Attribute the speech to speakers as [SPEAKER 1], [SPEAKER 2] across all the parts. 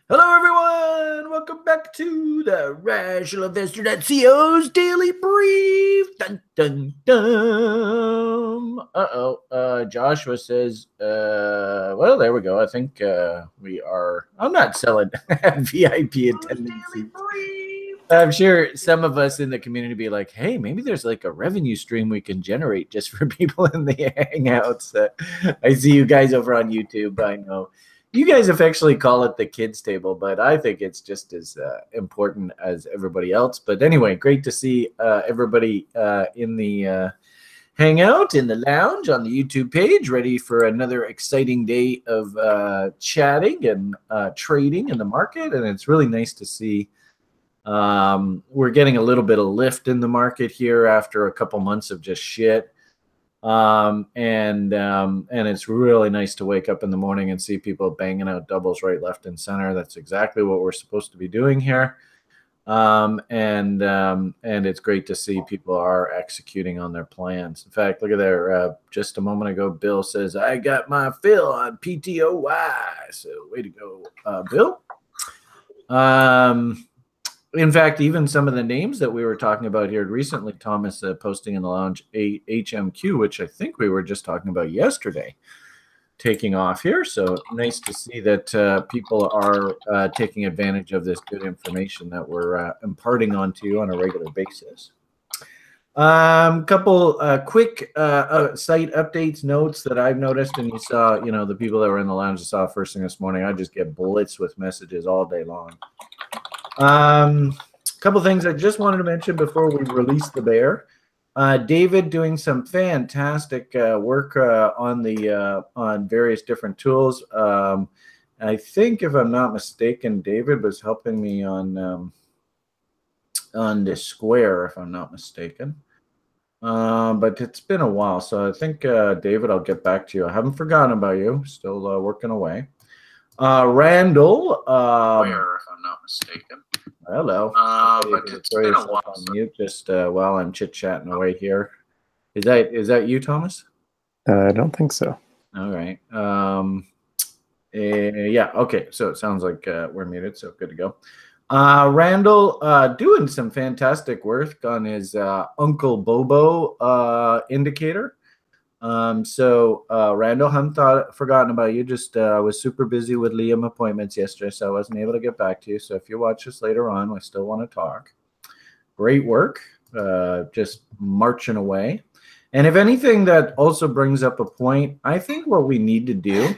[SPEAKER 1] Hello, everyone. Welcome back to the RationalInvestor.co's Daily Brief. Dun, dun, dun. Joshua says, well, there we go. I think we are. I'm not selling VIP attendance. I'm sure some of us in the community be like, hey, maybe there's like a revenue stream we can generate just for people in the Hangouts. I see you guys over on YouTube. I know. You guys affectionately call it the kids table, but I think it's just as important as everybody else. But anyway, great to see everybody in the hangout, in the lounge, on the YouTube page, ready for another exciting day of chatting and trading in the market. And it's really nice to see we're getting a little bit of lift in the market here after a couple months of just shit. And it's really nice to wake up in the morning and see people banging out doubles right, left, and center. That's exactly what we're supposed to be doing here. And it's great to see people are executing on their plans. In fact, look at there. Just a moment ago, Bill says, I got my fill on PTOY. So way to go, Bill. In fact, even some of the names that we were talking about here recently, Thomas posting in the lounge, HMQ, which I think we were just talking about yesterday, taking off here. So nice to see that people are taking advantage of this good information that we're imparting onto you on a regular basis. Couple quick site updates, notes that I've noticed, and you saw, the people that were in the lounge saw first thing this morning. I just get blitzed with messages all day long. Couple things I just wanted to mention before we release the bear. David doing some fantastic work on various different tools. I think, if I'm not mistaken, David was helping me on the Square, if I'm not mistaken. But it's been a while, so I think David, I'll get back to you. I haven't forgotten about you. Still working away. Randall,
[SPEAKER 2] Square, if I'm not mistaken.
[SPEAKER 1] Hello.
[SPEAKER 2] But it's been a while.
[SPEAKER 1] On mute just while I'm chit-chatting away here. Is that you, Thomas?
[SPEAKER 3] I don't think so.
[SPEAKER 1] All right. Yeah, okay. So it sounds like we're muted, so good to go. Randall doing some fantastic work on his Uncle Bobo indicator. Randall, haven't forgotten about you. Just was super busy with Liam appointments yesterday, so I wasn't able to get back to you. So if you watch this later on, I still want to talk. Great work, just marching away. And if anything, that also brings up a point. I think what we need to do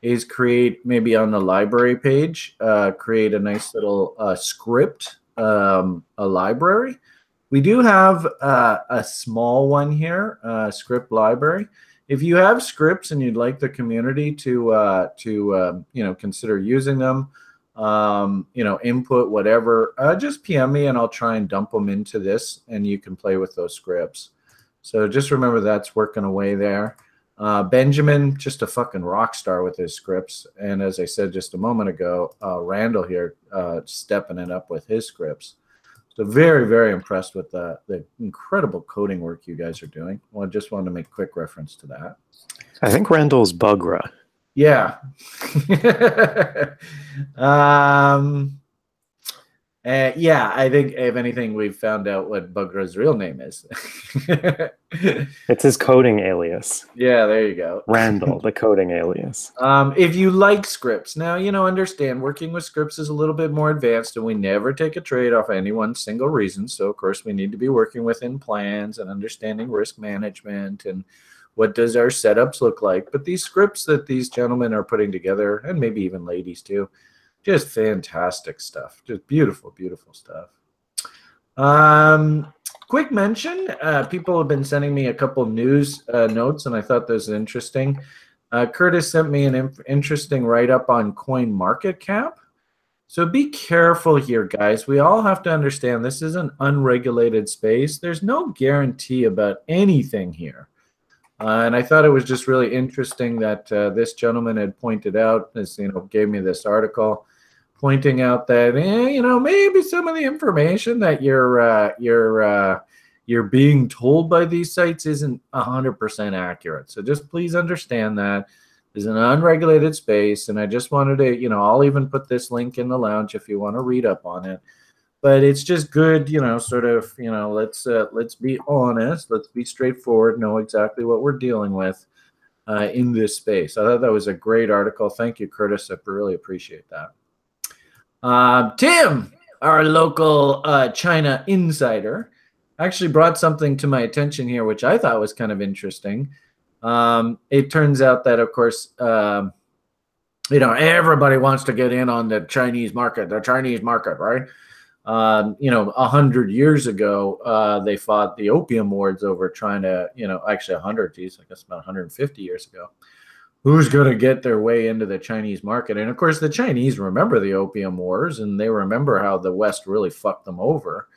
[SPEAKER 1] is create, maybe on the library page, create a nice little script, a library. We do have a small one here, script library. If you have scripts and you'd like the community to consider using them, input whatever, just PM me and I'll try and dump them into this, and you can play with those scripts. So just remember that's working away there. Benjamin, just a fucking rock star with his scripts, and as I said just a moment ago, Randall here stepping it up with his scripts. So very, very impressed with the incredible coding work you guys are doing. Well, I just wanted to make quick reference to that.
[SPEAKER 3] I think Randall's Bugra.
[SPEAKER 1] Yeah. Yeah, I think, if anything, we've found out what Bugra's real name is.
[SPEAKER 3] It's his coding alias.
[SPEAKER 1] Yeah, there you go.
[SPEAKER 3] Randall, the coding alias.
[SPEAKER 1] If you like scripts, now, understand working with scripts is a little bit more advanced, and we never take a trade off any one single reason. So, of course, we need to be working within plans and understanding risk management and what does our setups look like. But these scripts that these gentlemen are putting together, and maybe even ladies too, just fantastic stuff. Just beautiful, beautiful stuff. Quick mention, people have been sending me a couple news notes, and I thought this was interesting. Curtis sent me an interesting write-up on CoinMarketCap. So be careful here, guys. We all have to understand this is an unregulated space. There's no guarantee about anything here. And I thought it was just really interesting that this gentleman had pointed out, this, gave me this article, pointing out that maybe some of the information that you're being told by these sites isn't 100% accurate. So just please understand that is an unregulated space, and I just wanted to, you know, I'll even put this link in the lounge if you want to read up on it. But it's just good, you know, sort of, you know, let's be honest, let's be straightforward, know exactly what we're dealing with in this space. I thought that was a great article. Thank you, Curtis. I really appreciate that. Tim, our local China insider, actually brought something to my attention here, which I thought was kind of interesting. It turns out that, of course, you know, everybody wants to get in on the Chinese market, right? You know, 100 years ago, they fought the Opium Wars over trying to, you know, actually 100, geez, I guess about 150 years ago. Who's going to get their way into the Chinese market? And of course, the Chinese remember the Opium Wars, and they remember how the West really fucked them over.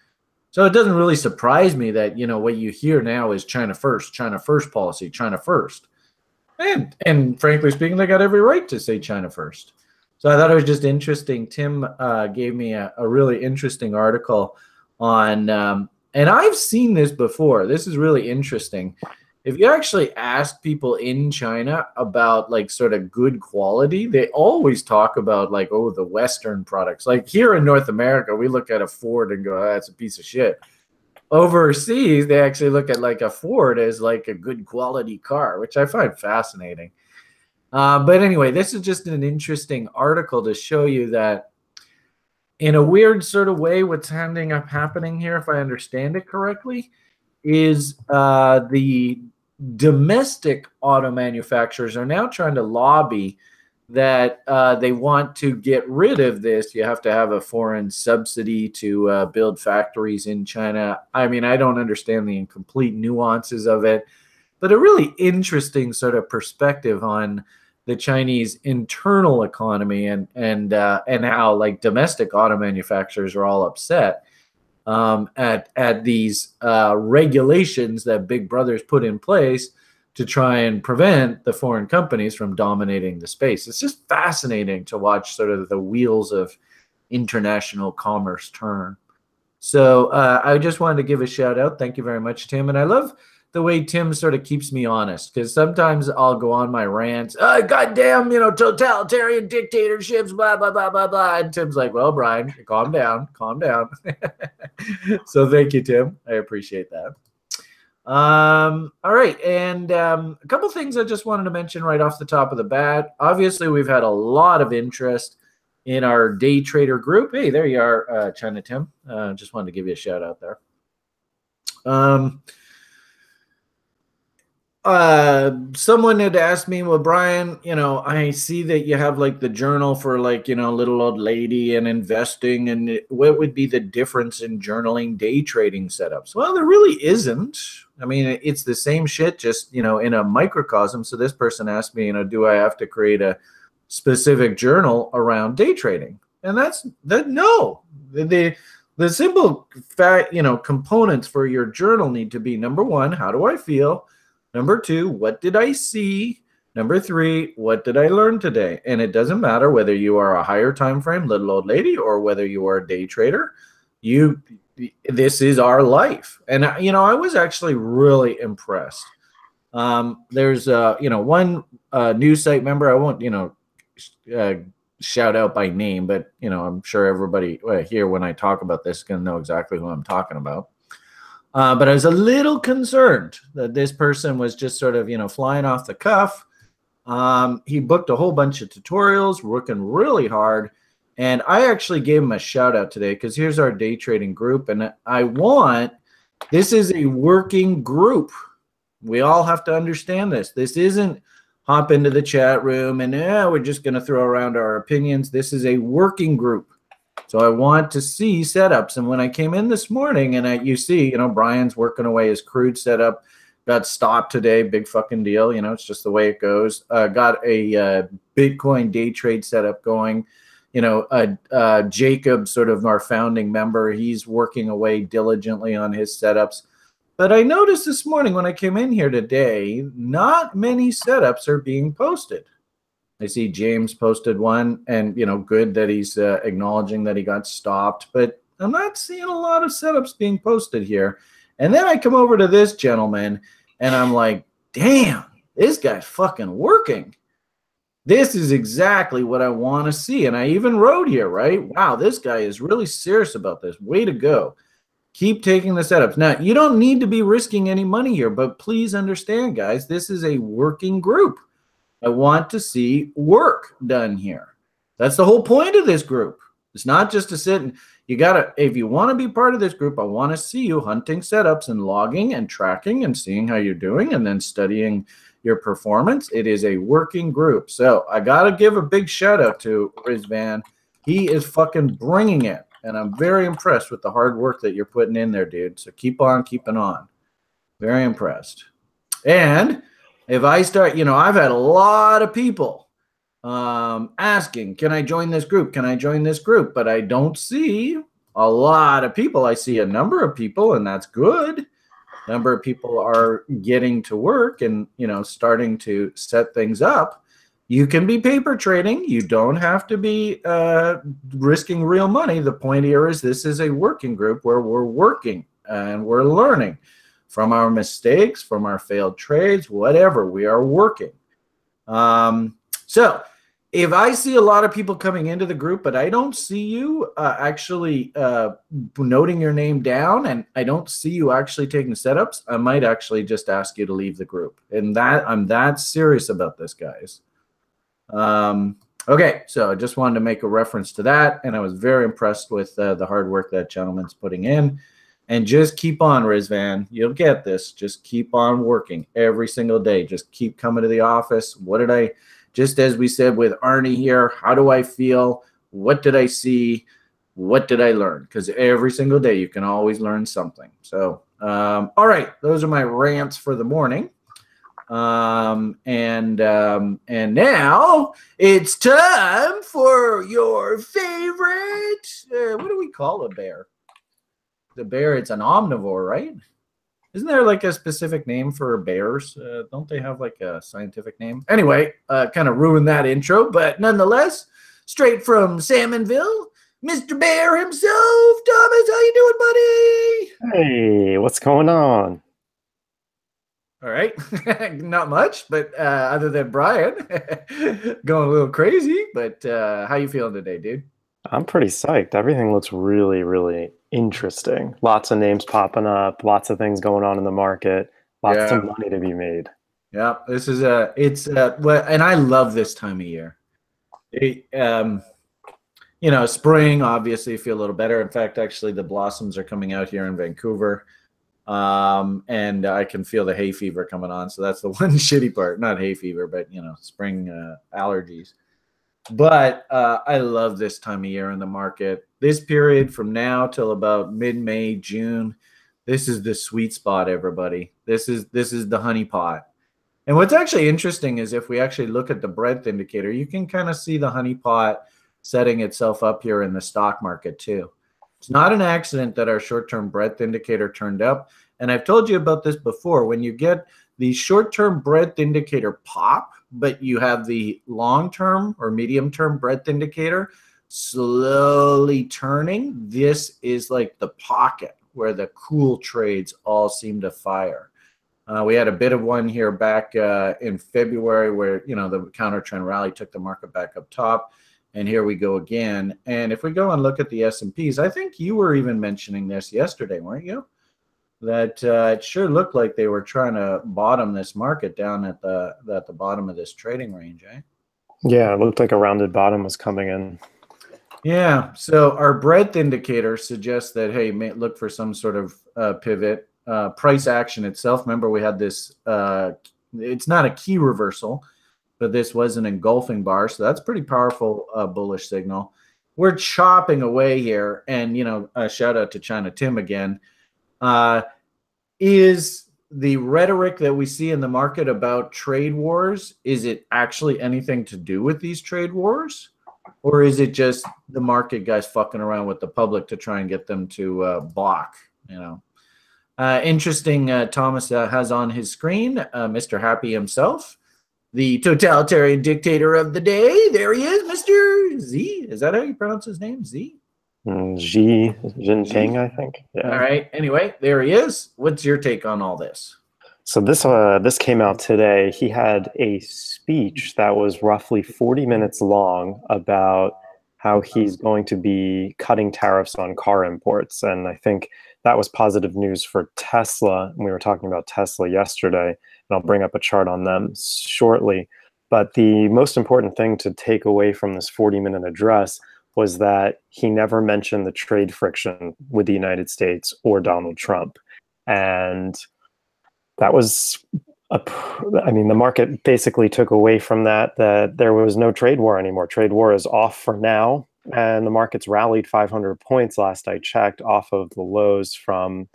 [SPEAKER 1] So it doesn't really surprise me that, you know, what you hear now is China first policy, China first. And frankly speaking, they got every right to say China first. So I thought it was just interesting. Tim gave me a really interesting article on, and I've seen this before. This is really interesting. If you actually ask people in China about like sort of good quality, they always talk about like, oh, the Western products. Like here in North America, we look at a Ford and go, oh, that's a piece of shit. Overseas, they actually look at like a Ford as like a good quality car, which I find fascinating. But anyway, this is just an interesting article to show you that in a weird sort of way, what's ending up happening here, if I understand it correctly, is the domestic auto manufacturers are now trying to lobby that they want to get rid of this. You have to have a foreign subsidy to build factories in China. I mean, I don't understand the complete nuances of it, but a really interesting sort of perspective on the Chinese internal economy and how like domestic auto manufacturers are all upset at these regulations that Big Brother's put in place to try and prevent the foreign companies from dominating the space. It's just fascinating to watch sort of the wheels of international commerce turn. So I just wanted to give a shout out. Thank you very much, Tim. And I love the way Tim sort of keeps me honest, because sometimes I'll go on my rants, goddamn, you know, totalitarian dictatorships, blah, blah, blah, blah, blah. And Tim's like, well, Brian, calm down. So thank you, Tim. I appreciate that. All right. And a couple things I just wanted to mention right off the top of the bat. Obviously, we've had a lot of interest in our day trader group. Hey, there you are, China Tim. Just wanted to give you a shout out there. Someone had asked me, well, Brian, you know, I see that you have like the journal for like, you know, little old lady and investing, and what would be the difference in journaling day trading setups? Well, there really isn't. I mean, it's the same shit, just, you know, in a microcosm. So this person asked me, you know, do I have to create a specific journal around day trading? And no. The simple fact, you know, components for your journal need to be, number one, how do I feel? Number two, what did I see? Number three, what did I learn today? And it doesn't matter whether you are a higher time frame little old lady or whether you are a day trader. This is our life. And you know, I was actually really impressed. There's you know, one news site member, I won't, you know, shout out by name, but you know, I'm sure everybody here when I talk about this is going to know exactly who I'm talking about. But I was a little concerned that this person was just sort of, you know, flying off the cuff. He booked a whole bunch of tutorials, working really hard. And I actually gave him a shout out today because here's our day trading group. And this is a working group. We all have to understand this. This isn't hop into the chat room and we're just going to throw around our opinions. This is a working group. So I want to see setups. And when I came in this morning and you see, you know, Brian's working away his crude setup, got stopped today, big fucking deal. You know, it's just the way it goes. Got a Bitcoin day trade setup going. You know, Jacob, sort of our founding member, he's working away diligently on his setups. But I noticed this morning when I came in here today, not many setups are being posted. I see James posted one, and, you know, good that he's acknowledging that he got stopped. But I'm not seeing a lot of setups being posted here. And then I come over to this gentleman, and I'm like, damn, this guy's fucking working. This is exactly what I want to see. And I even wrote here, right? Wow, this guy is really serious about this. Way to go. Keep taking the setups. Now, you don't need to be risking any money here, but please understand, guys, this is a working group. I want to see work done here. That's the whole point of this group. It's not just to sit and you got to, if you want to be part of this group, I want to see you hunting setups and logging and tracking and seeing how you're doing and then studying your performance. It is a working group. So I got to give a big shout out to Rizvan. He is fucking bringing it. And I'm very impressed with the hard work that you're putting in there, dude. So keep on keeping on. Very impressed. And if I start, I've had a lot of people asking, can I join this group? Can I join this group? But I don't see a lot of people. I see a number of people, and that's good. Number of people are getting to work and, starting to set things up. You can be paper trading. You don't have to be risking real money. The point here is this is a working group where we're working and we're learning from our mistakes, from our failed trades, whatever. We are working. So if I see a lot of people coming into the group, but I don't see you actually noting your name down, and I don't see you actually taking setups, I might actually just ask you to leave the group. And I'm that serious about this, guys. Okay, so I just wanted to make a reference to that, and I was very impressed with the hard work that gentleman's putting in. And just keep on, Rizvan. You'll get this. Just keep on working every single day. Just keep coming to the office. Just as we said with Arnie here, how do I feel? What did I see? What did I learn? Because every single day you can always learn something. So, all right, those are my rants for the morning. And now it's time for your favorite. What do we call a bear? The bear, it's an omnivore, right? Isn't there like a specific name for bears? Don't they have like a scientific name? Anyway, kind of ruined that intro, but nonetheless, straight from Salmonville, Mr. Bear himself. Thomas, how you doing, buddy?
[SPEAKER 3] Hey, what's going on?
[SPEAKER 1] All right. Not much, but other than Brian going a little crazy, but how you feeling today, dude?
[SPEAKER 3] I'm pretty psyched. Everything looks really, really interesting. Lots of names popping up, lots of things going on in the market, lots of money to be made.
[SPEAKER 1] Yeah, this is and I love this time of year. Spring, obviously, feel a little better. In fact, actually, the blossoms are coming out here in Vancouver. And I can feel the hay fever coming on. So that's the one shitty part. Not hay fever, but, spring allergies. But I love this time of year in the market. This period from now till about mid-May, June, this is the sweet spot, everybody. This is the honey pot. And what's actually interesting is if we actually look at the breadth indicator, you can kind of see the honey pot setting itself up here in the stock market too. It's not an accident that our short-term breadth indicator turned up. And I've told you about this before. When you get the short-term breadth indicator pop, but you have the long-term or medium-term breadth indicator slowly turning, this is like the pocket where the cool trades all seem to fire. We had a bit of one here back in February where, the counter trend rally took the market back up top. And here we go again. And if we go and look at the S&Ps, I think you were even mentioning this yesterday, weren't you? That it sure looked like they were trying to bottom this market down at the bottom of this trading range, eh?
[SPEAKER 3] Yeah, it looked like a rounded bottom was coming in. Yeah,
[SPEAKER 1] so our breadth indicator suggests that, hey, look for some sort of pivot. Price action itself, remember we had this, it's not a key reversal, but this was an engulfing bar, so that's pretty powerful bullish signal. We're chopping away here, and, shout out to China Tim again. Is the rhetoric that we see in the market about trade wars, is it actually anything to do with these trade wars? Or is it just the market guys fucking around with the public to try and get them to balk, Interesting, Thomas has on his screen Mr. Happy himself, the totalitarian dictator of the day. There he is, Mr. Z. Is that how you pronounce his name? Z?
[SPEAKER 3] Xi Jinping, I think. Yeah.
[SPEAKER 1] All right. Anyway, there he is. What's your take on all this?
[SPEAKER 3] So this came out today. He had a speech that was roughly 40 minutes long about how he's going to be cutting tariffs on car imports. And I think that was positive news for Tesla. We were talking about Tesla yesterday, and I'll bring up a chart on them shortly. But the most important thing to take away from this 40-minute address was that he never mentioned the trade friction with the United States or Donald Trump. And that was, I mean, the market basically took away from that there was no trade war anymore. Trade war is off for now, and the market's rallied 500 points last I checked off of the lows from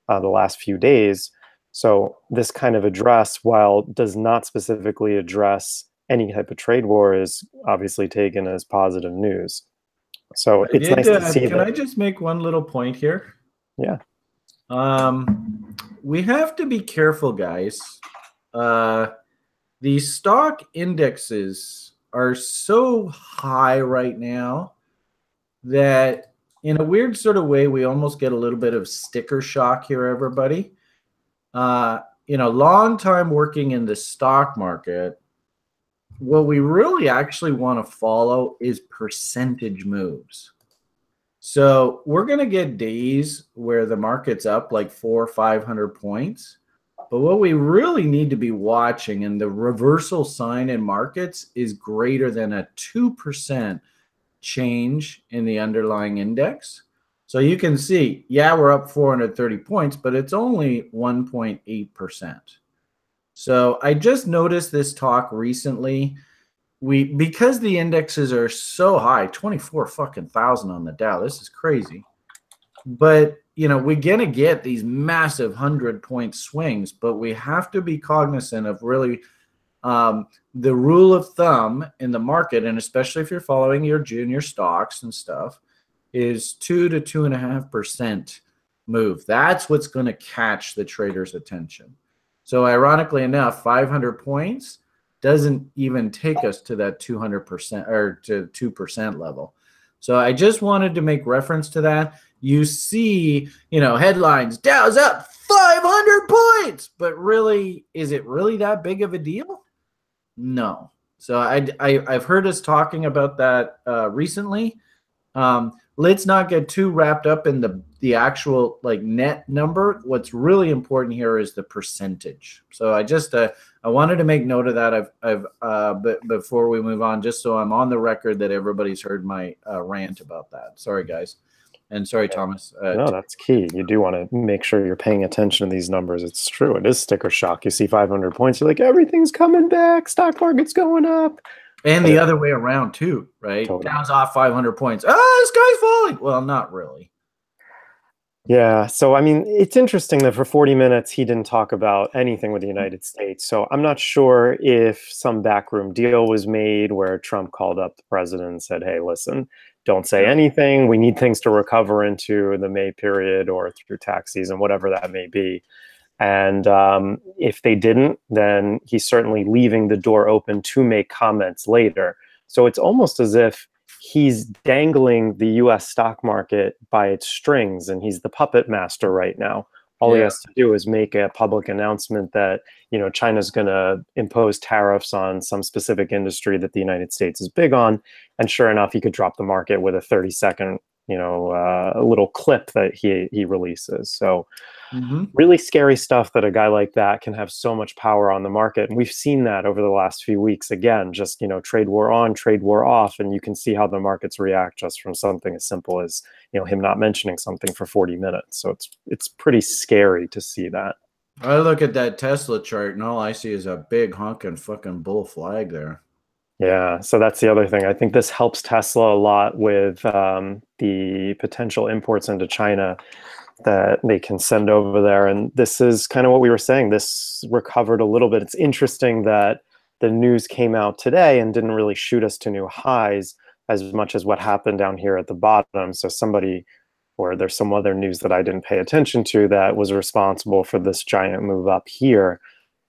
[SPEAKER 3] the last few days. So this kind of address, while does not specifically address any type of trade war, is obviously taken as positive news. So it's nice to see that.
[SPEAKER 1] Can I just make one little point here?
[SPEAKER 3] Yeah.
[SPEAKER 1] We have to be careful, guys. The stock indexes are so high right now that in a weird sort of way, we almost get a little bit of sticker shock here, everybody. Long time working in the stock market, what we really actually want to follow is percentage moves. So we're going to get days where the market's up like 400 or 500 points. But what we really need to be watching, and the reversal sign in markets is greater than a 2% change in the underlying index. So you can see, yeah, we're up 430 points, but it's only 1.8%. So I just noticed this talk recently. Because the indexes are so high, 24 fucking thousand on the Dow. This is crazy. But, we're going to get these massive 100-point swings, but we have to be cognizant of really the rule of thumb in the market, and especially if you're following your junior stocks and stuff, is 2 to 2.5% move. That's what's going to catch the trader's attention. So ironically enough, 500 points doesn't even take us to that 200% or to 2% level. So I just wanted to make reference to that. You see, headlines, Dow's up 500 points, but really, is it really that big of a deal? No. So I've heard us talking about that recently. Let's not get too wrapped up in the actual net number. What's really important here is the percentage. So I wanted to make note of that. But before we move on, just so I'm on the record that everybody's heard my rant about that. Sorry, guys. And sorry, Thomas.
[SPEAKER 3] No, that's key. You do want to make sure you're paying attention to these numbers. It's true. It is sticker shock. You see 500 points, you're like, everything's coming back. Stock market's going up.
[SPEAKER 1] And the other way around, too, right? Totally. Dow's off 500 points. The sky's falling. Well, not really.
[SPEAKER 3] Yeah. So, I mean, it's interesting that for 40 minutes, he didn't talk about anything with the United States. So I'm not sure if some backroom deal was made where Trump called up the president and said, hey, listen, don't say anything. We need things to recover into the May period or through tax season, whatever that may be. And if they didn't, then he's certainly leaving the door open to make comments later. So it's almost as if he's dangling the U.S. stock market by its strings, and he's the puppet master right now. All he has to do is make a public announcement that, China's going to impose tariffs on some specific industry that the United States is big on. And sure enough, he could drop the market with a 30-second, a little clip that he releases. So really scary stuff that a guy like that can have so much power on the market. And we've seen that over the last few weeks. Again, just, trade war on, trade war off. And you can see how the markets react just from something as simple as, him not mentioning something for 40 minutes. So it's pretty scary to see that.
[SPEAKER 1] I look at that Tesla chart and all I see is a big honking fucking bull flag there.
[SPEAKER 3] Yeah, so that's the other thing. I think this helps Tesla a lot with the potential imports into China that they can send over there. And this is kind of what we were saying. This recovered a little bit. It's interesting that the news came out today and didn't really shoot us to new highs as much as what happened down here at the bottom. So there's some other news that I didn't pay attention to that was responsible for this giant move up here.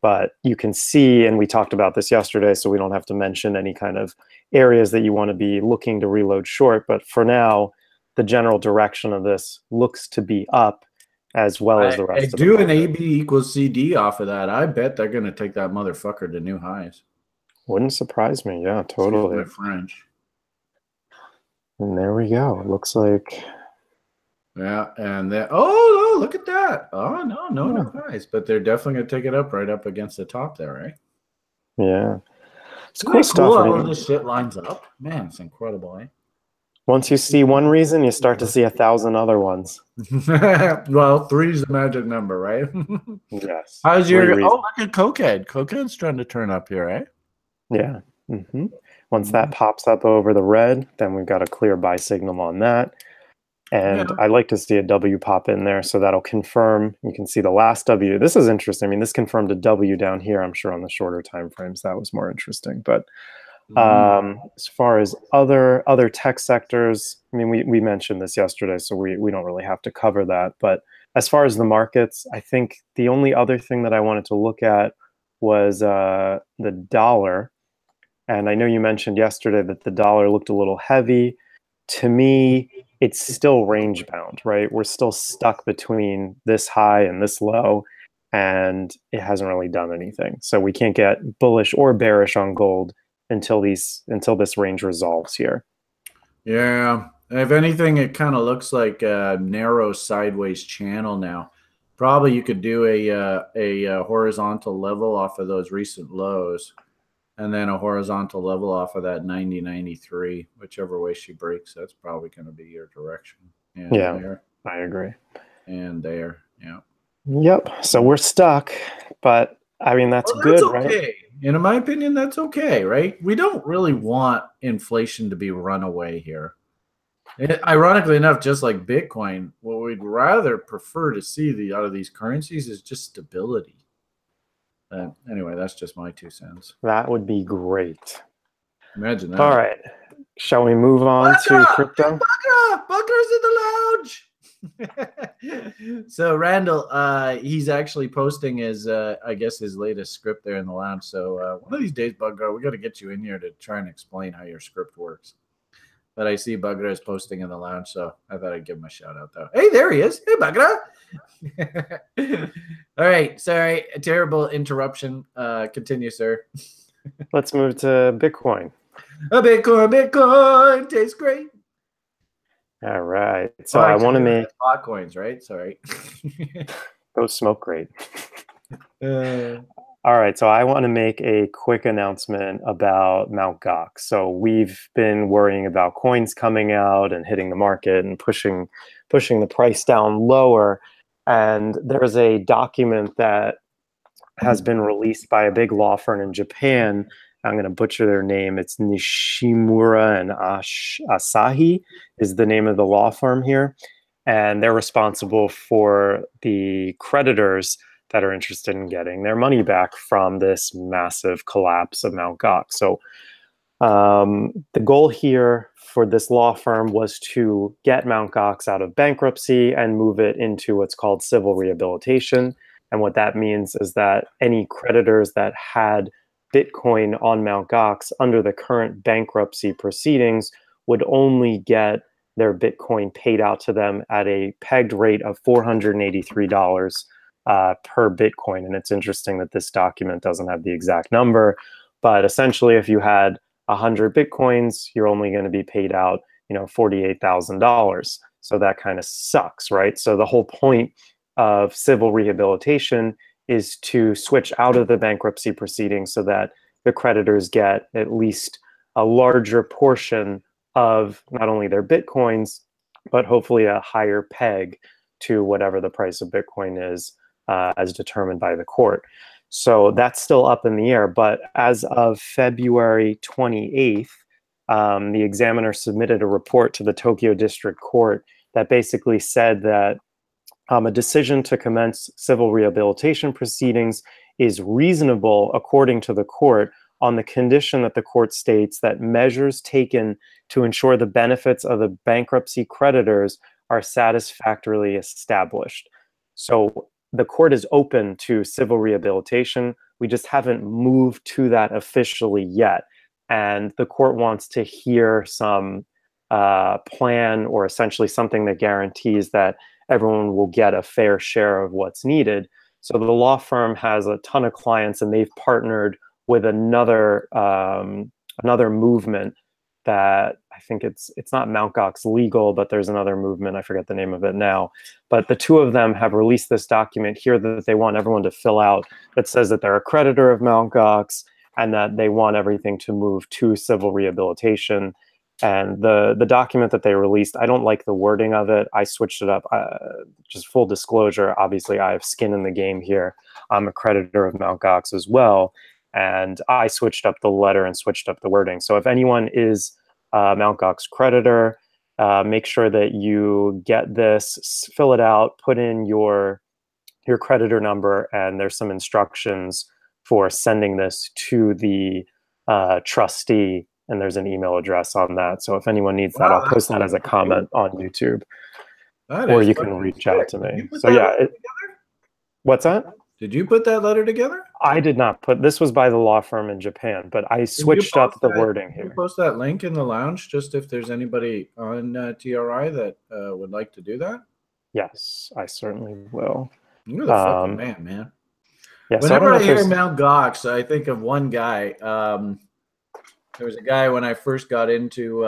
[SPEAKER 3] But you can see, and we talked about this yesterday, so we don't have to mention any kind of areas that you want to be looking to reload short. But for now, the general direction of this looks to be up. as well as the
[SPEAKER 1] I
[SPEAKER 3] rest of the
[SPEAKER 1] do an
[SPEAKER 3] market.
[SPEAKER 1] AB equals CD off of that. I bet they're going to take that motherfucker to new highs.
[SPEAKER 3] Wouldn't surprise me. Yeah,
[SPEAKER 1] Excuse
[SPEAKER 3] totally.
[SPEAKER 1] my French.
[SPEAKER 3] And there we go. It looks like.
[SPEAKER 1] Yeah, and then oh no, look at that. Oh no, no
[SPEAKER 3] Yeah.
[SPEAKER 1] new highs, but they're definitely going to take it up right up against the top there, right?
[SPEAKER 3] Yeah. It's
[SPEAKER 1] Isn't
[SPEAKER 3] cool
[SPEAKER 1] that
[SPEAKER 3] stuff.
[SPEAKER 1] cool
[SPEAKER 3] I
[SPEAKER 1] how
[SPEAKER 3] mean,
[SPEAKER 1] this shit lines up? Man, it's incredible, eh?
[SPEAKER 3] once you see one reason, you start to see 1,000 other ones.
[SPEAKER 1] Well, three's the magic number, right?
[SPEAKER 3] Yes.
[SPEAKER 1] How's
[SPEAKER 3] 3
[SPEAKER 1] your
[SPEAKER 3] reasons.
[SPEAKER 1] look at Cokehead. Cokehead's trying to turn up here, eh?
[SPEAKER 3] Yeah. Once that pops up over the red, then we've got a clear buy signal on that. And I like to see a W pop in there, so that'll confirm. You can see the last W. This is interesting. I mean, this confirmed a W down here. I'm sure on the shorter time frames that was more interesting. But as far as other tech sectors, I mean, we mentioned this yesterday, so we don't really have to cover that. But as far as the markets, I think the only other thing that I wanted to look at was the dollar. And I know you mentioned yesterday that the dollar looked a little heavy. To me, it's still range bound, right? We're still stuck between this high and this low, and it hasn't really done anything. So we can't get bullish or bearish on gold until this range resolves here.
[SPEAKER 1] Yeah. If anything, it kind of looks like a narrow sideways channel now. Probably you could do a horizontal level off of those recent lows, and then a horizontal level off of that 90.93, whichever way she breaks. That's probably going to be your direction. And
[SPEAKER 3] Yeah,
[SPEAKER 1] there,
[SPEAKER 3] I agree.
[SPEAKER 1] and there. Yeah.
[SPEAKER 3] Yep. So we're stuck, but I mean that's good,
[SPEAKER 1] okay.
[SPEAKER 3] right?
[SPEAKER 1] And in my opinion, that's okay, right? We don't really want inflation to be runaway here. Ironically enough, just like Bitcoin, what we'd rather prefer to see out of these currencies is just stability. Anyway, that's just my 2 cents.
[SPEAKER 3] That would be great.
[SPEAKER 1] Imagine that.
[SPEAKER 3] All right. Shall we move on to crypto?
[SPEAKER 1] Bucker's in the lounge. So Randall, he's actually posting his, I guess, his latest script there in the lounge. So one of these days, Bugger, we got to get you in here to try and explain how your script works. But I see Bugger is posting in the lounge, so I thought I'd give him a shout out though. Hey, there he is. Hey, Bugger. All right. Sorry, a terrible interruption. Continue, sir.
[SPEAKER 3] Let's move to Bitcoin.
[SPEAKER 1] Bitcoin tastes great.
[SPEAKER 3] All right. So I want to make
[SPEAKER 1] spot coins, right? Sorry.
[SPEAKER 3] those smoke great. All right. So I want to make a quick announcement about Mt. Gox. So we've been worrying about coins coming out and hitting the market and pushing the price down lower. And there's a document that has been released by a big law firm in Japan. I'm going to butcher their name. It's Nishimura and Asahi is the name of the law firm here. And they're responsible for the creditors that are interested in getting their money back from this massive collapse of Mt. Gox. So the goal here for this law firm was to get Mt. Gox out of bankruptcy and move it into what's called civil rehabilitation. And what that means is that any creditors that had Bitcoin on Mt. Gox under the current bankruptcy proceedings would only get their Bitcoin paid out to them at a pegged rate of $483 per Bitcoin. And it's interesting that this document doesn't have the exact number, but essentially if you had 100 Bitcoins, you're only going to be paid out, $48,000. So that kind of sucks, right? So the whole point of civil rehabilitation is to switch out of the bankruptcy proceedings so that the creditors get at least a larger portion of not only their Bitcoins, but hopefully a higher peg to whatever the price of Bitcoin is as determined by the court. So that's still up in the air. But as of February 28th, the examiner submitted a report to the Tokyo District Court that basically said that a decision to commence civil rehabilitation proceedings is reasonable according to the court on the condition that the court states that measures taken to ensure the benefits of the bankruptcy creditors are satisfactorily established. So the court is open to civil rehabilitation. We just haven't moved to that officially yet. And the court wants to hear some plan or essentially something that guarantees that everyone will get a fair share of what's needed. So the law firm has a ton of clients, and they've partnered with another movement that I think it's not Mt. Gox Legal, but there's another movement, I forget the name of it now. But the two of them have released this document here that they want everyone to fill out that says that they're a creditor of Mt. Gox and that they want everything to move to civil rehabilitation. And the document that they released, I don't like the wording of it. I switched it up. Just full disclosure, obviously I have skin in the game here. I'm a creditor of Mt. Gox as well. And I switched up the letter and switched up the wording. So if anyone is a Mt. Gox creditor, make sure that you get this, fill it out, put in your creditor number, and there's some instructions for sending this to the trustee, and there's an email address on that. So if anyone needs that, I'll post that as a comment on YouTube, or you can reach out to me. So yeah, what's that?
[SPEAKER 1] Did you put that letter together?
[SPEAKER 3] I did not put. This was by the law firm in Japan, but I switched up the wording here.
[SPEAKER 1] Can you post that link in the lounge just if there's anybody on TRI that would like to do that?
[SPEAKER 3] Yes, I certainly will.
[SPEAKER 1] You're the fucking man.
[SPEAKER 3] Yeah,
[SPEAKER 1] whenever I hear Mt. Gox, I think of one guy. There was a guy when I first got into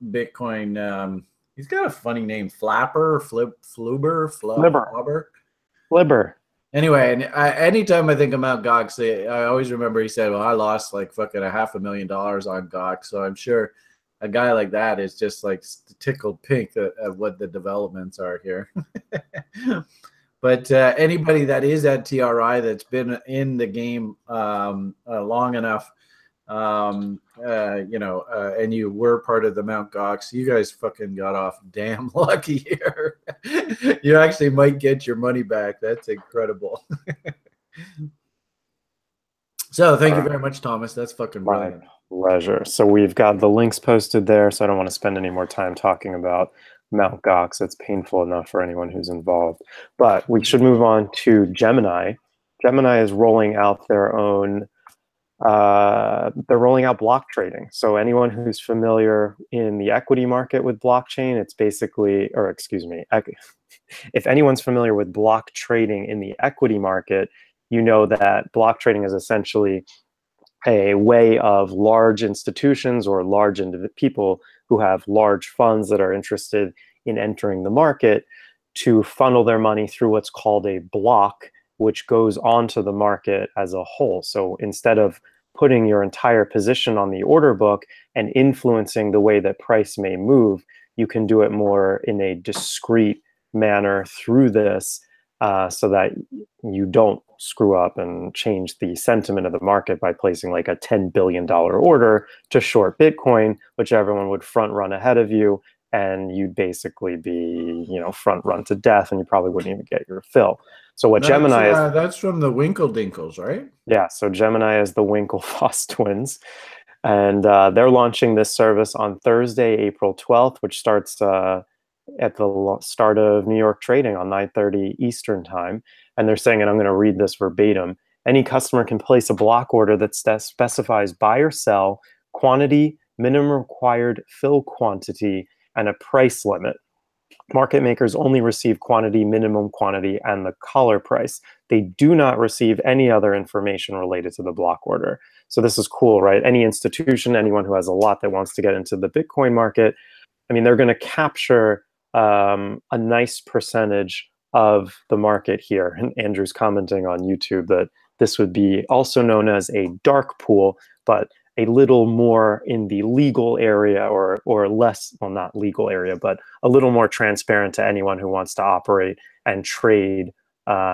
[SPEAKER 1] Bitcoin. He's got a funny name, Flapper, Flubber. Anyway, and anytime I think of Mt. Gox, I always remember he said, well, I lost like fucking $500,000 on Gox. So I'm sure a guy like that is just like tickled pink at what the developments are here. But anybody that is at TRI that's been in the game long enough, and you were part of the Mt. Gox, you guys fucking got off damn lucky here. You actually might get your money back. That's incredible. So thank you very much, Thomas. That's fucking brilliant.
[SPEAKER 3] My pleasure. So we've got the links posted there, so I don't want to spend any more time talking about Mt. Gox. It's painful enough for anyone who's involved. But we should move on to Gemini. Gemini is rolling out their own they're rolling out block trading. So anyone who's familiar in the equity market with blockchain, it's basically, or excuse me, if anyone's familiar with block trading in the equity market, you know that block trading is essentially a way of large institutions or large people who have large funds that are interested in entering the market to funnel their money through what's called a block, which goes onto the market as a whole. So instead of putting your entire position on the order book and influencing the way that price may move, you can do it more in a discrete manner through this so that you don't screw up and change the sentiment of the market by placing like a $10 billion order to short Bitcoin, which everyone would front run ahead of you, and you'd basically be, front run to death, and you probably wouldn't even get your fill. So what Gemini is...
[SPEAKER 1] That's from the Winklevinkles, right?
[SPEAKER 3] Yeah, so Gemini is the Winklevoss twins. And they're launching this service on Thursday, April 12th, which starts at the start of New York trading on 9:30 Eastern time. And they're saying, and I'm going to read this verbatim, any customer can place a block order that specifies buy or sell, quantity, minimum required fill quantity, and a price limit. Market makers only receive quantity, minimum quantity, and the collar price. They do not receive any other information related to the block order. So this is cool, right? Any institution, anyone who has a lot that wants to get into the Bitcoin market, I mean, they're going to capture a nice percentage of the market here. And Andrew's commenting on YouTube that this would be also known as a dark pool, but a little more in the legal area or less, well, not legal area, but a little more transparent to anyone who wants to operate and trade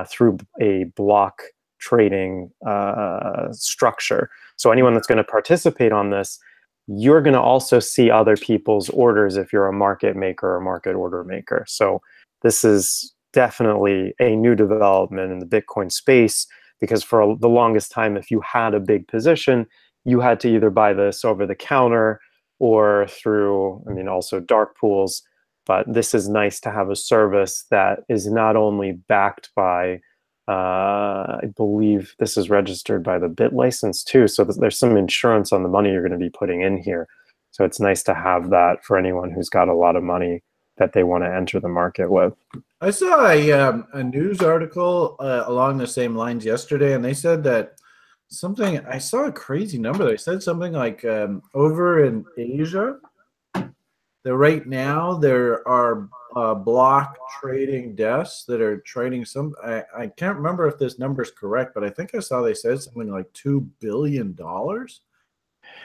[SPEAKER 3] through a block trading structure. So anyone that's going to participate on this, you're going to also see other people's orders if you're a market maker or market order maker. So this is definitely a new development in the Bitcoin space, because for the longest time, if you had a big position, you had to either buy this over the counter or through, also dark pools. But this is nice to have a service that is not only backed by, I believe this is registered by the BitLicense too. So there's some insurance on the money you're going to be putting in here. So it's nice to have that for anyone who's got a lot of money that they want to enter the market with.
[SPEAKER 1] I saw a news article along the same lines yesterday, and they said that something. I saw a crazy number. They said something like over in Asia, that right now there are block trading desks that are trading some. I can't remember if this number is correct, but I think I saw they said something like $2 billion.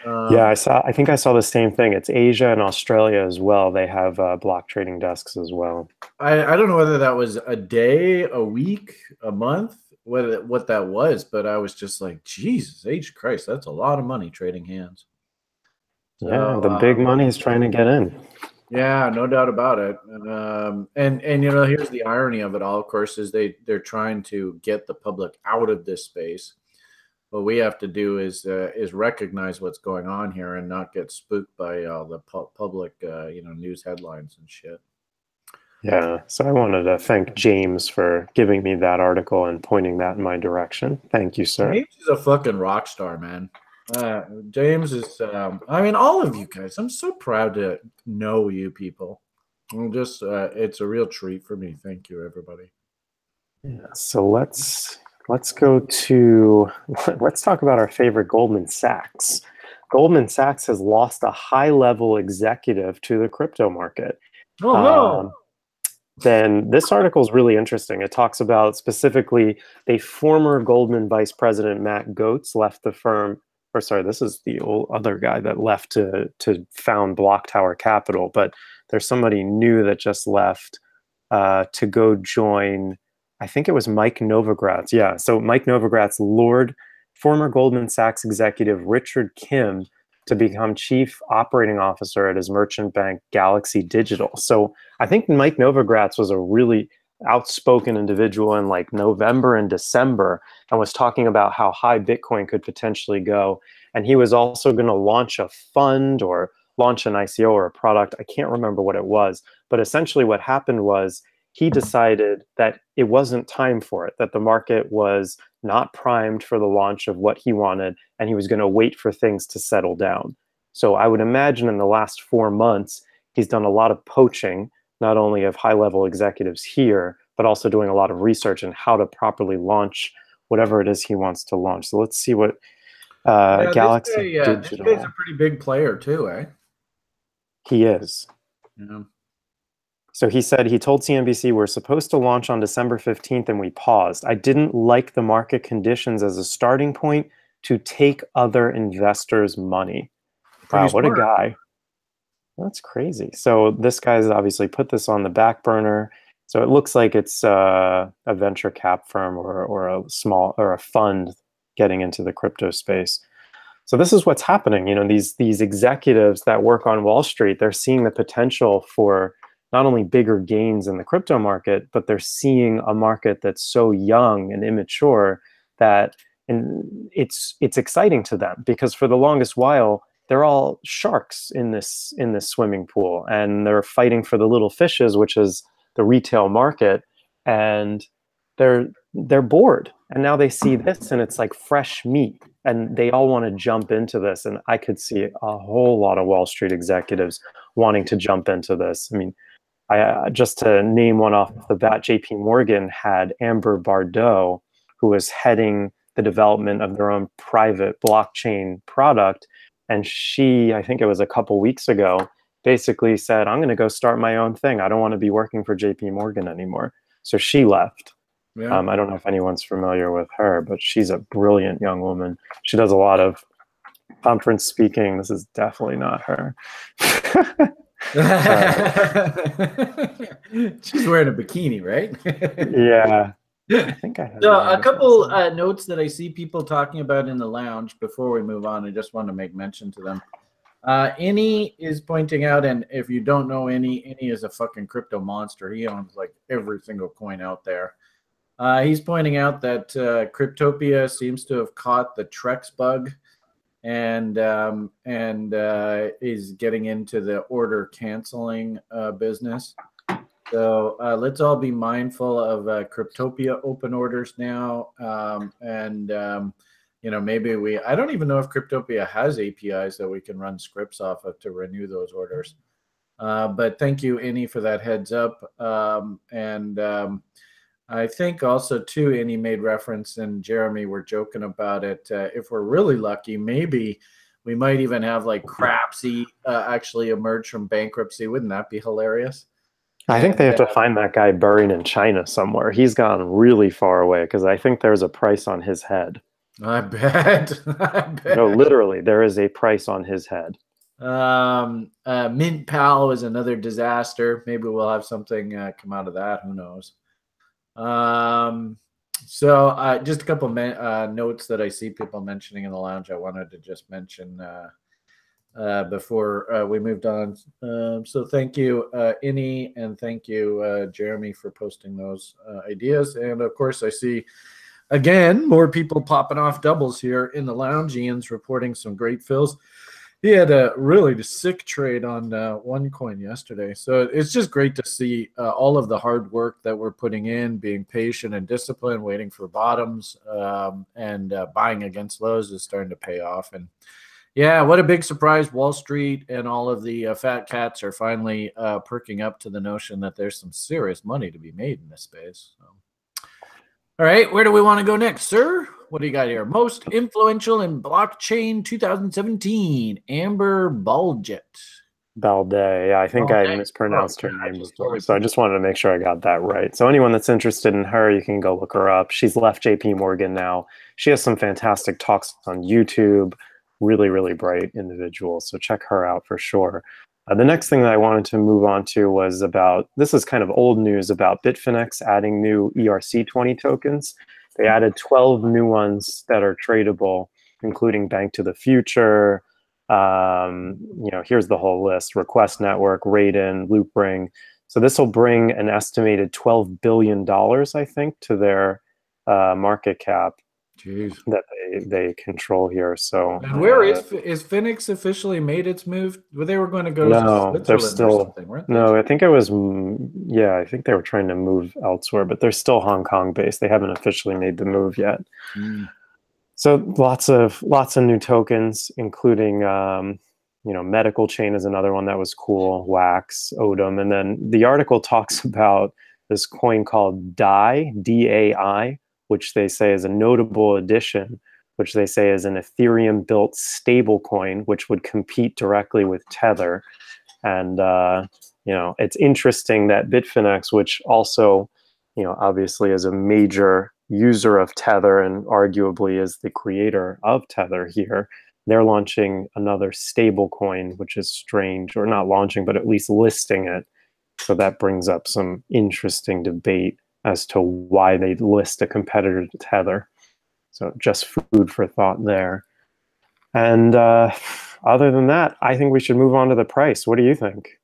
[SPEAKER 3] Yeah, I think I saw the same thing. It's Asia and Australia as well. They have block trading desks as well.
[SPEAKER 1] I don't know whether that was a day, a week, a month, what that was, but I was just like, Jesus H Christ, that's a lot of money trading hands. So,
[SPEAKER 3] yeah, the big money is trying to get in.
[SPEAKER 1] Yeah, no doubt about it. And here's the irony of it all, of course, is they're trying to get the public out of this space. What we have to do is recognize what's going on here and not get spooked by the public, news headlines and shit.
[SPEAKER 3] Yeah, so I wanted to thank James for giving me that article and pointing that in my direction. Thank you, sir.
[SPEAKER 1] James is a fucking rock star, man. James is, all of you guys, I'm so proud to know you people. It's a real treat for me. Thank you, everybody.
[SPEAKER 3] Yeah, so let's go to, let's talk about our favorite Goldman Sachs. Goldman Sachs has lost a high-level executive to the crypto market.
[SPEAKER 1] Oh, no.
[SPEAKER 3] Then this article is really interesting. It talks about specifically the former Goldman vice president, Matt Gaetz, left the firm. Or sorry, this is the old other guy that left to found Block Tower Capital. But there's somebody new that just left to go join, I think it was Mike Novogratz. Yeah, so Mike Novogratz lured former Goldman Sachs executive Richard Kim to become chief operating officer at his merchant bank, Galaxy Digital. So I think Mike Novogratz was a really outspoken individual in like November and December and was talking about how high Bitcoin could potentially go. And he was also going to launch a fund or launch an ICO or a product. I can't remember what it was, but essentially what happened was he decided that it wasn't time for it, that the market was not primed for the launch of what he wanted, and he was going to wait for things to settle down. So I would imagine in the last 4 months, he's done a lot of poaching, not only of high-level executives here, but also doing a lot of research on how to properly launch whatever it is he wants to launch. So let's see what Galaxy Digital.
[SPEAKER 1] This guy's a pretty big player too, eh?
[SPEAKER 3] He is.
[SPEAKER 1] Yeah.
[SPEAKER 3] So he said, he told CNBC, we're supposed to launch on December 15th and we paused. I didn't like the market conditions as a starting point to take other investors' money. Wow, what a guy. That's crazy. So this guy's obviously put this on the back burner. So it looks like it's a venture cap firm or a small or a fund getting into the crypto space. So this is what's happening. You know, these executives that work on Wall Street, they're seeing the potential for not only bigger gains in the crypto market, but they're seeing a market that's so young and immature that it's exciting to them, because for the longest while, they're all sharks in this swimming pool, and they're fighting for the little fishes, which is the retail market, and they're bored. And now they see this and it's like fresh meat, and they all want to jump into this. And I could see a whole lot of Wall Street executives wanting to jump into this. I mean, just to name one off the bat, JP Morgan had Amber Bardot, who was heading the development of their own private blockchain product. And she, I think it was a couple weeks ago, basically said, I'm going to go start my own thing. I don't want to be working for JP Morgan anymore. So she left. Yeah. I don't know if anyone's familiar with her, but she's a brilliant young woman. She does a lot of conference speaking. This is definitely not her.
[SPEAKER 1] She's wearing a bikini, right?
[SPEAKER 3] Yeah. I think I have
[SPEAKER 1] a couple notes that I see people talking about in the lounge before we move on. I just want to make mention to them. Any is pointing out, and if you don't know Any is a fucking crypto monster. He owns like every single coin out there. He's pointing out that Cryptopia seems to have caught the Trex bug, and is getting into the order canceling business. So let's all be mindful of Cryptopia open orders now, maybe I don't even know if Cryptopia has APIs that we can run scripts off of to renew those orders. But thank you, Innie, for that heads up. I think also too, Innie made reference, and Jeremy were joking about it. If we're really lucky, maybe we might even have like Crapsy actually emerge from bankruptcy. Wouldn't that be hilarious?
[SPEAKER 3] I think they have to find that guy buried in China somewhere. He's gone really far away because I think there's a price on his head.
[SPEAKER 1] I bet.
[SPEAKER 3] No, literally, there is a price on his head.
[SPEAKER 1] Mint Pal is another disaster. Maybe we'll have something come out of that. Who knows? So just a couple notes that I see people mentioning in the lounge. I wanted to just mention before we moved on. So thank you, Innie, and thank you, Jeremy, for posting those ideas. And of course, I see again more people popping off doubles here in the lounge. Ian's reporting some great fills. He had a really sick trade on OneCoin yesterday. So it's just great to see all of the hard work that we're putting in, being patient and disciplined, waiting for bottoms, and buying against lows is starting to pay off. And yeah, what a big surprise. Wall Street and all of the fat cats are finally perking up to the notion that there's some serious money to be made in this space. So. All right, where do we want to go next, sir? What do you got here? Most influential in blockchain 2017, Amber Baldet.
[SPEAKER 3] Baldet. Yeah, I think I mispronounced her name before, so I just wanted to make sure I got that right. So anyone that's interested in her, you can go look her up. She's left JP Morgan now. She has some fantastic talks on YouTube. Really, really bright individual. So check her out for sure. The next thing that I wanted to move on to was about, this is kind of old news about Bitfinex adding new ERC20 tokens. They added 12 new ones that are tradable, including Bank to the Future. Here's the whole list: Request Network, Raiden, Loopring. So this will bring an estimated $12 billion, I think, to their market cap. Jeez. That they control here. So
[SPEAKER 1] and where is Phoenix officially made its move? Well, they were going to go to Switzerland
[SPEAKER 3] they're still,
[SPEAKER 1] or something, weren't they?
[SPEAKER 3] No, I think it was, I think they were trying to move elsewhere, but they're still Hong Kong based. They haven't officially made the move yet. So lots of new tokens, including Medical Chain is another one that was cool, Wax, Odom. And then the article talks about this coin called DAI, D-A-I, which they say is a notable addition, which they say is an Ethereum-built stablecoin, which would compete directly with Tether. And, it's interesting that Bitfinex, which also, obviously is a major user of Tether and arguably is the creator of Tether here, they're launching another stablecoin, which is strange, or not launching, but at least listing it. So that brings up some interesting debate as to why they list a competitor to Tether. So just food for thought there. And other than that, I think we should move on to the price. What do you think?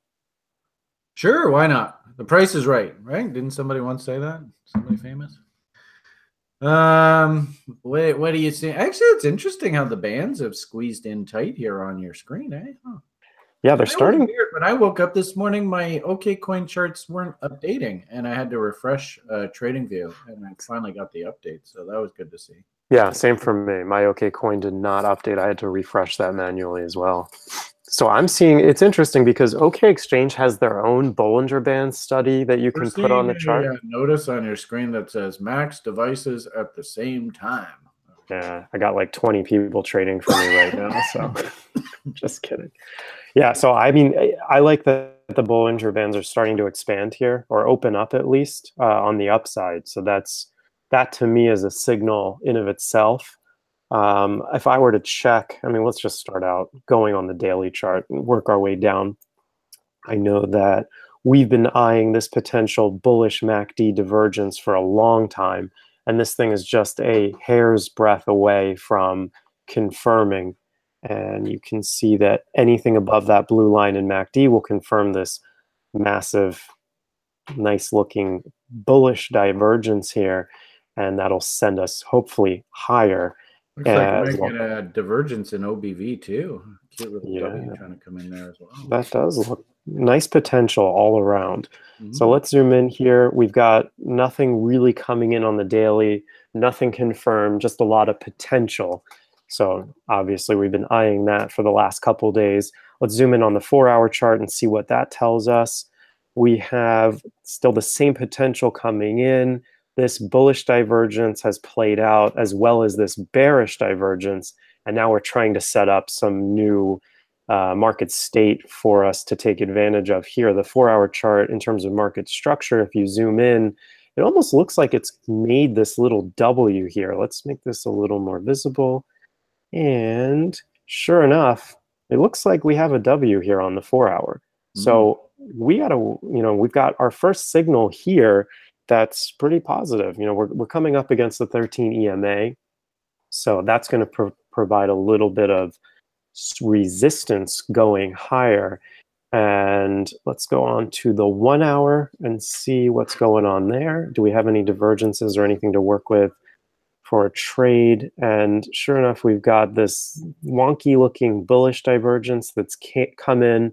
[SPEAKER 1] Sure, why not? The price is right? Didn't somebody once say that? Somebody famous? What do you see? Actually, it's interesting how the bands have squeezed in tight here on your screen, eh? Huh.
[SPEAKER 3] Yeah, they're starting.
[SPEAKER 1] Weird. When I woke up this morning, my OKCoin charts weren't updating, and I had to refresh TradingView, and I finally got the update, so that was good to see.
[SPEAKER 3] Yeah, same for me. My OKCoin did not update. I had to refresh that manually as well. So I'm seeing, it's interesting because OK Exchange has their own Bollinger Band study that you can put on the chart.
[SPEAKER 1] Notice on your screen that says max devices at the same time.
[SPEAKER 3] Yeah, I got like 20 people trading for me right now, so just kidding. Yeah, so I mean, I like that the Bollinger Bands are starting to expand here, or open up at least on the upside. So that to me is a signal in of itself. If I were to check, I mean, let's just start out going on the daily chart and work our way down. I know that we've been eyeing this potential bullish MACD divergence for a long time, and this thing is just a hair's breadth away from confirming. And you can see that anything above that blue line in MACD will confirm this massive, nice-looking bullish divergence here, and that'll send us hopefully higher.
[SPEAKER 1] Looks like we're making a divergence in OBV too. Cute little W trying to come in there as well.
[SPEAKER 3] That does look nice potential all around. So let's zoom in here. We've got nothing really coming in on the daily, nothing confirmed, just a lot of potential. So obviously we've been eyeing that for the last couple days. Let's zoom in on the 4-hour chart and see what that tells us. We have still the same potential coming in. This bullish divergence has played out, as well as this bearish divergence. And now we're trying to set up some new market state for us to take advantage of here. The 4-hour chart, in terms of market structure, if you zoom in, it almost looks like it's made this little W here. Let's make this a little more visible. And sure enough, it looks like we have a W here on the 4-hour. So we got to, we've got our first signal here that's pretty positive. We're coming up against the 13 EMA. So that's going to provide a little bit of resistance going higher. And let's go on to the 1-hour and see what's going on there. Do we have any divergences or anything to work with for a trade? And sure enough, we've got this wonky looking bullish divergence that's come in,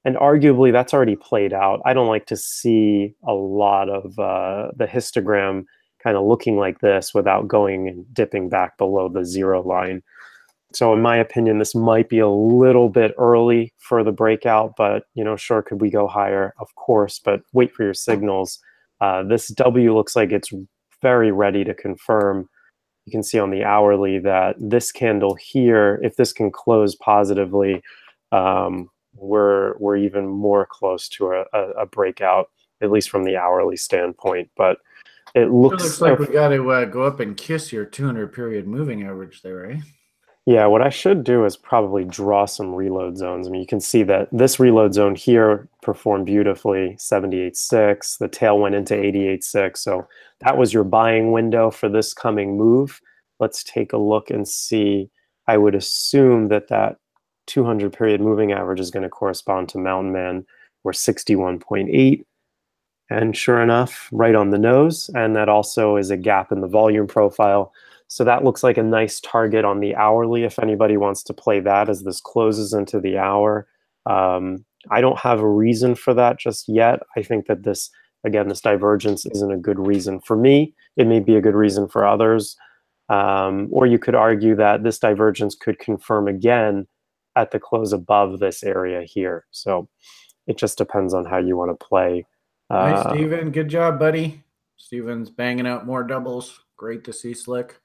[SPEAKER 3] and arguably that's already played out. I don't like to see a lot of the histogram kind of looking like this without going and dipping back below the 0 line. So in my opinion, this might be a little bit early for the breakout, but sure, could we go higher? Of course, but wait for your signals. This W looks like it's very ready to confirm. You can see on the hourly that this candle here, if this can close positively, we're even more close to a breakout, at least from the hourly standpoint. But it looks
[SPEAKER 1] like we got to go up and kiss your 200 period moving average there, eh?
[SPEAKER 3] Yeah, what I should do is probably draw some reload zones. I mean, you can see that this reload zone here performed beautifully, 78.6. The tail went into 88.6. So that was your buying window for this coming move. Let's take a look and see. I would assume that that 200 period moving average is going to correspond to Mountain Man, or 61.8. And sure enough, right on the nose. And that also is a gap in the volume profile. So that looks like a nice target on the hourly if anybody wants to play that as this closes into the hour. I don't have a reason for that just yet. I think that this divergence isn't a good reason for me. It may be a good reason for others. Or you could argue that this divergence could confirm again at the close above this area here. So it just depends on how you want to play.
[SPEAKER 1] Nice, Steven. Good job, buddy. Steven's banging out more doubles. Great to see, Slick.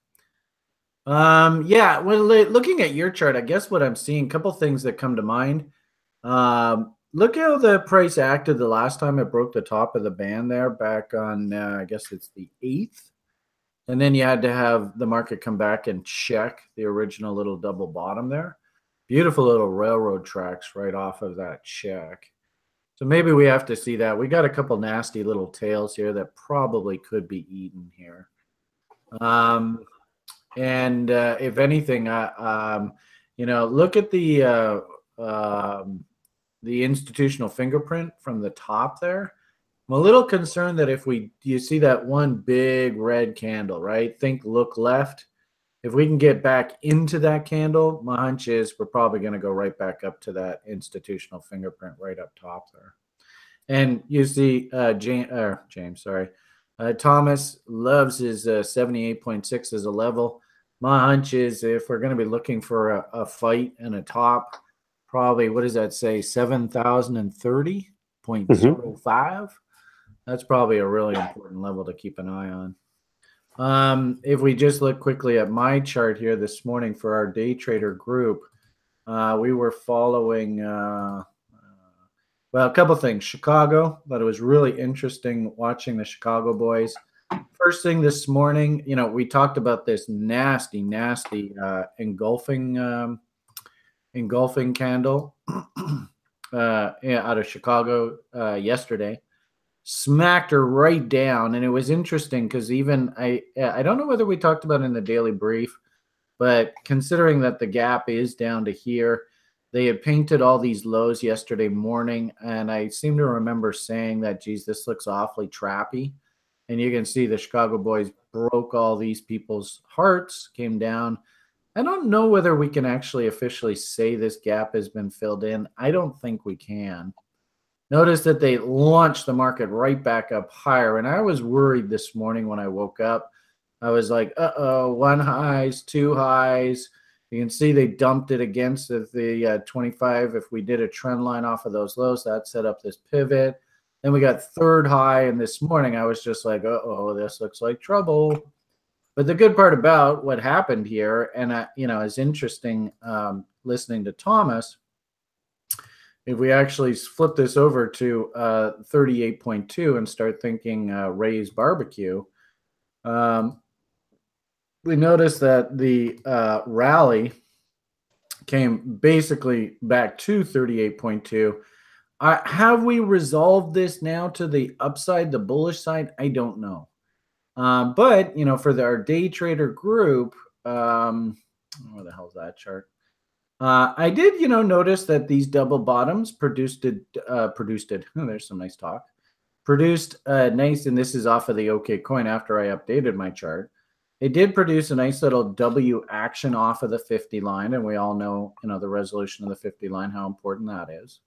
[SPEAKER 1] Yeah, well, looking at your chart, I guess what I'm seeing, a couple things that come to mind. Look how the price acted the last time it broke the top of the band there back on, I guess it's the 8th. And then you had to have the market come back and check the original little double bottom there. Beautiful little railroad tracks right off of that check. So maybe we have to see that. We got a couple nasty little tails here that probably could be eaten here. And if anything, look at the institutional fingerprint from the top there. I'm a little concerned that if you see that one big red candle, right? Look left. If we can get back into that candle, my hunch is we're probably going to go right back up to that institutional fingerprint right up top there. And you see Thomas loves his 78.6 as a level. My hunch is if we're going to be looking for a fight and a top, probably, what does that say, 7,030.05? That's probably a really important level to keep an eye on. If we just look quickly at my chart here this morning for our day trader group, we were following, well, a couple things. Chicago, thought it was really interesting watching the Chicago boys. First thing this morning, we talked about this nasty engulfing candle out of Chicago yesterday. Smacked her right down, and it was interesting because even I don't know whether we talked about it in the daily brief, but considering that the gap is down to here, they had painted all these lows yesterday morning, and I seem to remember saying that, geez, this looks awfully trappy. And you can see the Chicago boys broke all these people's hearts, came down. I don't know whether we can actually officially say this gap has been filled in. I don't think we can. Notice that they launched the market right back up higher. And I was worried this morning when I woke up. I was like, uh-oh, 1 highs, 2 highs. You can see they dumped it against the 25. If we did a trend line off of those lows, that set up this pivot. Then we got third high, and this morning I was just like, uh-oh, this looks like trouble. But the good part about what happened here, and it's interesting listening to Thomas, if we actually flip this over to 38.2 and start thinking Ray's barbecue, we noticed that the rally came basically back to 38.2. Have we resolved this now to the upside, the bullish side? I don't know. But, for our day trader group, where the hell's that chart? I did, notice that these double bottoms produced, there's some nice talk, produced nice, and this is off of the OK coin after I updated my chart. It did produce a nice little W action off of the 50 line, and we all know, the resolution of the 50 line, how important that is.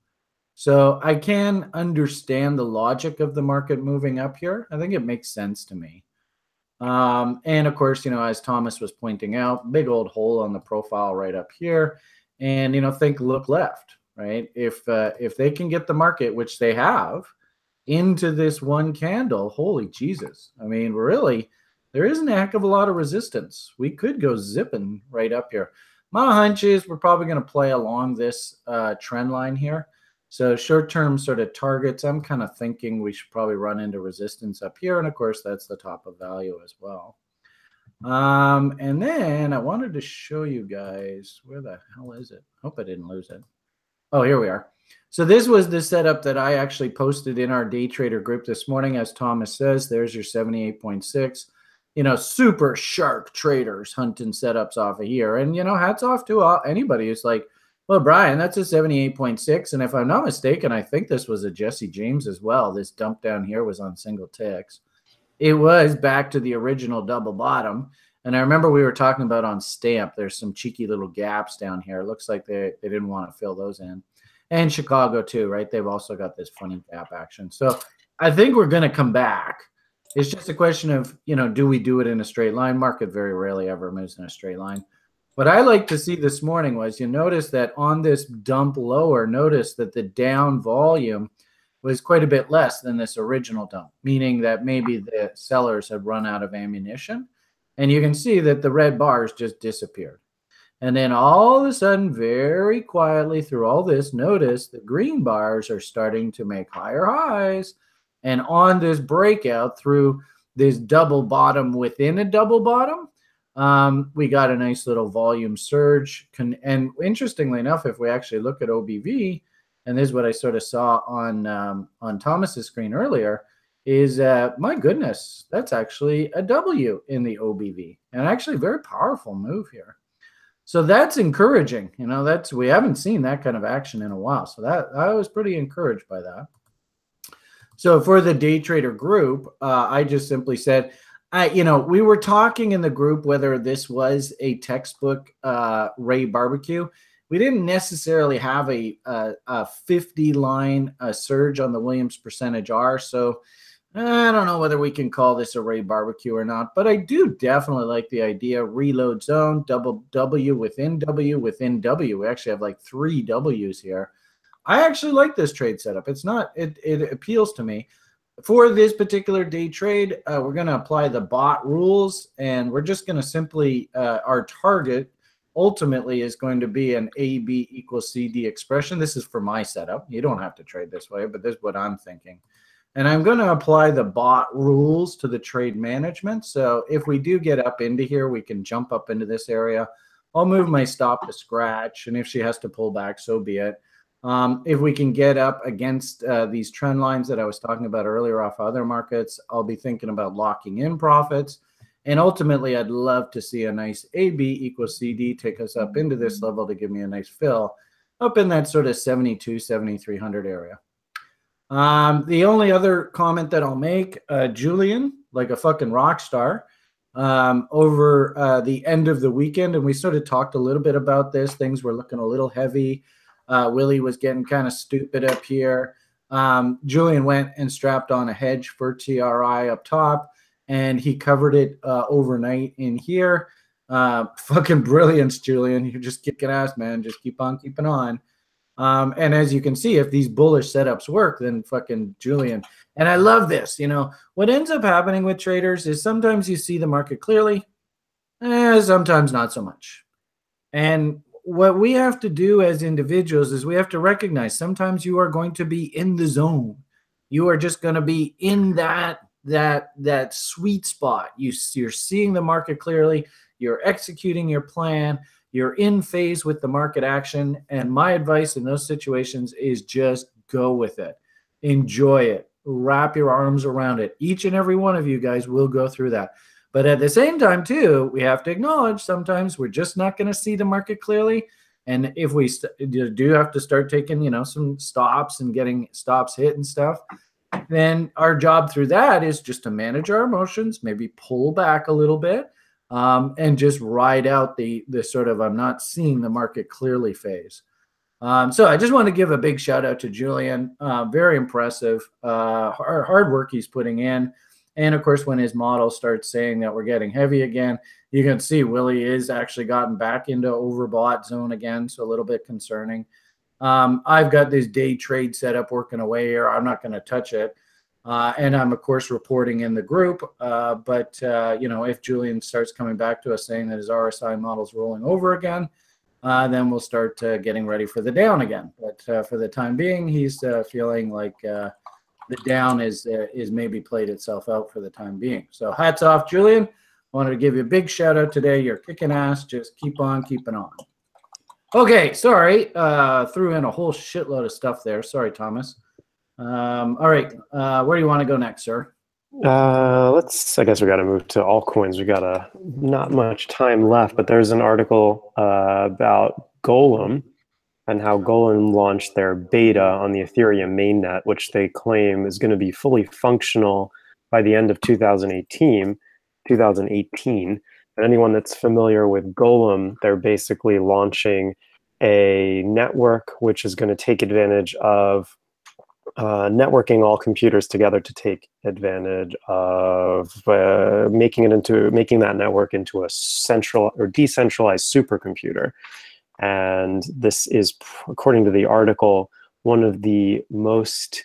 [SPEAKER 1] So I can understand the logic of the market moving up here. I think it makes sense to me. And of course, as Thomas was pointing out, big old hole on the profile right up here. And, look left, right? If they can get the market, which they have, into this one candle, holy Jesus. I mean, really, there isn't a heck of a lot of resistance. We could go zipping right up here. My hunch is we're probably going to play along this trend line here. So short-term sort of targets, I'm kind of thinking we should probably run into resistance up here. And, of course, that's the top of value as well. And then I wanted to show you guys, where the hell is it? Hope I didn't lose it. Oh, here we are. So this was the setup that I actually posted in our day trader group this morning. As Thomas says, there's your 78.6. Super sharp traders hunting setups off of here. And, hats off to anybody who's like, well, Brian, that's a 78.6. And if I'm not mistaken, I think this was a Jesse James as well. This dump down here was on single ticks. It was back to the original double bottom. And I remember we were talking about on Stamp, there's some cheeky little gaps down here. It looks like they didn't want to fill those in. And Chicago too, right? They've also got this funny gap action. So I think we're going to come back. It's just a question of, do we do it in a straight line? Market very rarely ever moves in a straight line. What I like to see this morning was you notice that on this dump lower, notice that the down volume was quite a bit less than this original dump, meaning that maybe the sellers had run out of ammunition. And you can see that the red bars just disappeared. And then all of a sudden, very quietly through all this, notice the green bars are starting to make higher highs. And on this breakout through this double bottom within a double bottom, we got a nice little volume surge. And interestingly enough, if we actually look at OBV, and this is what I sort of saw on Thomas's screen earlier, is my goodness, that's actually a W in the OBV, and actually a very powerful move here. So that's encouraging. We haven't seen that kind of action in a while. So that I was pretty encouraged by that. So for the day trader group, I just simply said, we were talking in the group whether this was a textbook Ray barbecue. We didn't necessarily have a 50 line surge on the Williams percentage R. So I don't know whether we can call this a Ray barbecue or not, but I do definitely like the idea. Reload zone, double W within W within W. We actually have like 3 W's here. I actually like this trade setup. It appeals to me. For this particular day trade, we're going to apply the bot rules, and we're just going to simply, our target ultimately is going to be an AB equals CD expression. This is for my setup. You don't have to trade this way, but this is what I'm thinking. And I'm going to apply the bot rules to the trade management. So if we do get up into here, we can jump up into this area. I'll move my stop to scratch, and if she has to pull back, so be it. If we can get up against these trend lines that I was talking about earlier off other markets, I'll be thinking about locking in profits. And ultimately, I'd love to see a nice AB equals CD take us up into this level to give me a nice fill up in that sort of 72, 7,300 area. The only other comment that I'll make, Julian, like a fucking rock star, over the end of the weekend, and we sort of talked a little bit about this. Things were looking a little heavy. Willie was getting kind of stupid up here. Julian went and strapped on a hedge for TRI up top, and he covered it overnight in here. Fucking brilliance, Julian. You're just kicking ass, man. Just keep on keeping on. And as you can see, if these bullish setups work, then fucking Julian. And I love this. You know, what ends up happening with traders is sometimes you see the market clearly, sometimes not so much. And what we have to do as individuals is we have to recognize sometimes you are going to be in the zone. You are just going to be in that sweet spot. You're seeing the market clearly. You're executing your plan. You're in phase with the market action. And my advice in those situations is just go with it. Enjoy it. Wrap your arms around it. Each and every one of you guys will go through that. But at the same time, too, we have to acknowledge sometimes we're just not going to see the market clearly. And if we do have to start taking, you know, some stops and getting stops hit and stuff, then our job through that is just to manage our emotions, maybe pull back a little bit, and just ride out the sort of I'm not seeing the market clearly phase. So I just want to give a big shout out to Julian. Very impressive. Hard work he's putting in. And of course, when his model starts saying that we're getting heavy again, you can see Willie is actually gotten back into overbought zone again. So a little bit concerning. I've got this day trade setup working away here. I'm not going to touch it. And I'm, of course, reporting in the group. But you know, if Julian starts coming back to us saying that his RSI model's rolling over again, then we'll start getting ready for the down again. But for the time being, he's feeling like the down is maybe played itself out for the time being. So hats off, Julian. Wanted to give you a big shout out today. You're kicking ass. Just keep on keeping on. Okay, sorry. Threw in a whole shitload of stuff there. Sorry, Thomas. All right. Where do you want to go next, sir?
[SPEAKER 3] I guess we got to move to altcoins. We got not much time left, but there's an article about Golem and how Golem launched their beta on the Ethereum mainnet, which they claim is going to be fully functional by the end of 2018. And anyone that's familiar with Golem, they're basically launching a network which is going to take advantage of networking all computers together to take advantage of making that network into a central or decentralized supercomputer. And this is, according to the article, one of the most,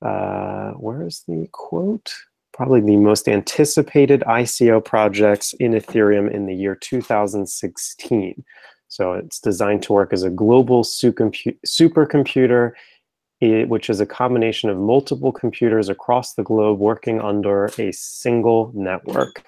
[SPEAKER 3] where is the quote? Probably the most anticipated ICO projects in Ethereum in the year 2016. So it's designed to work as a global supercomputer, which is a combination of multiple computers across the globe working under a single network.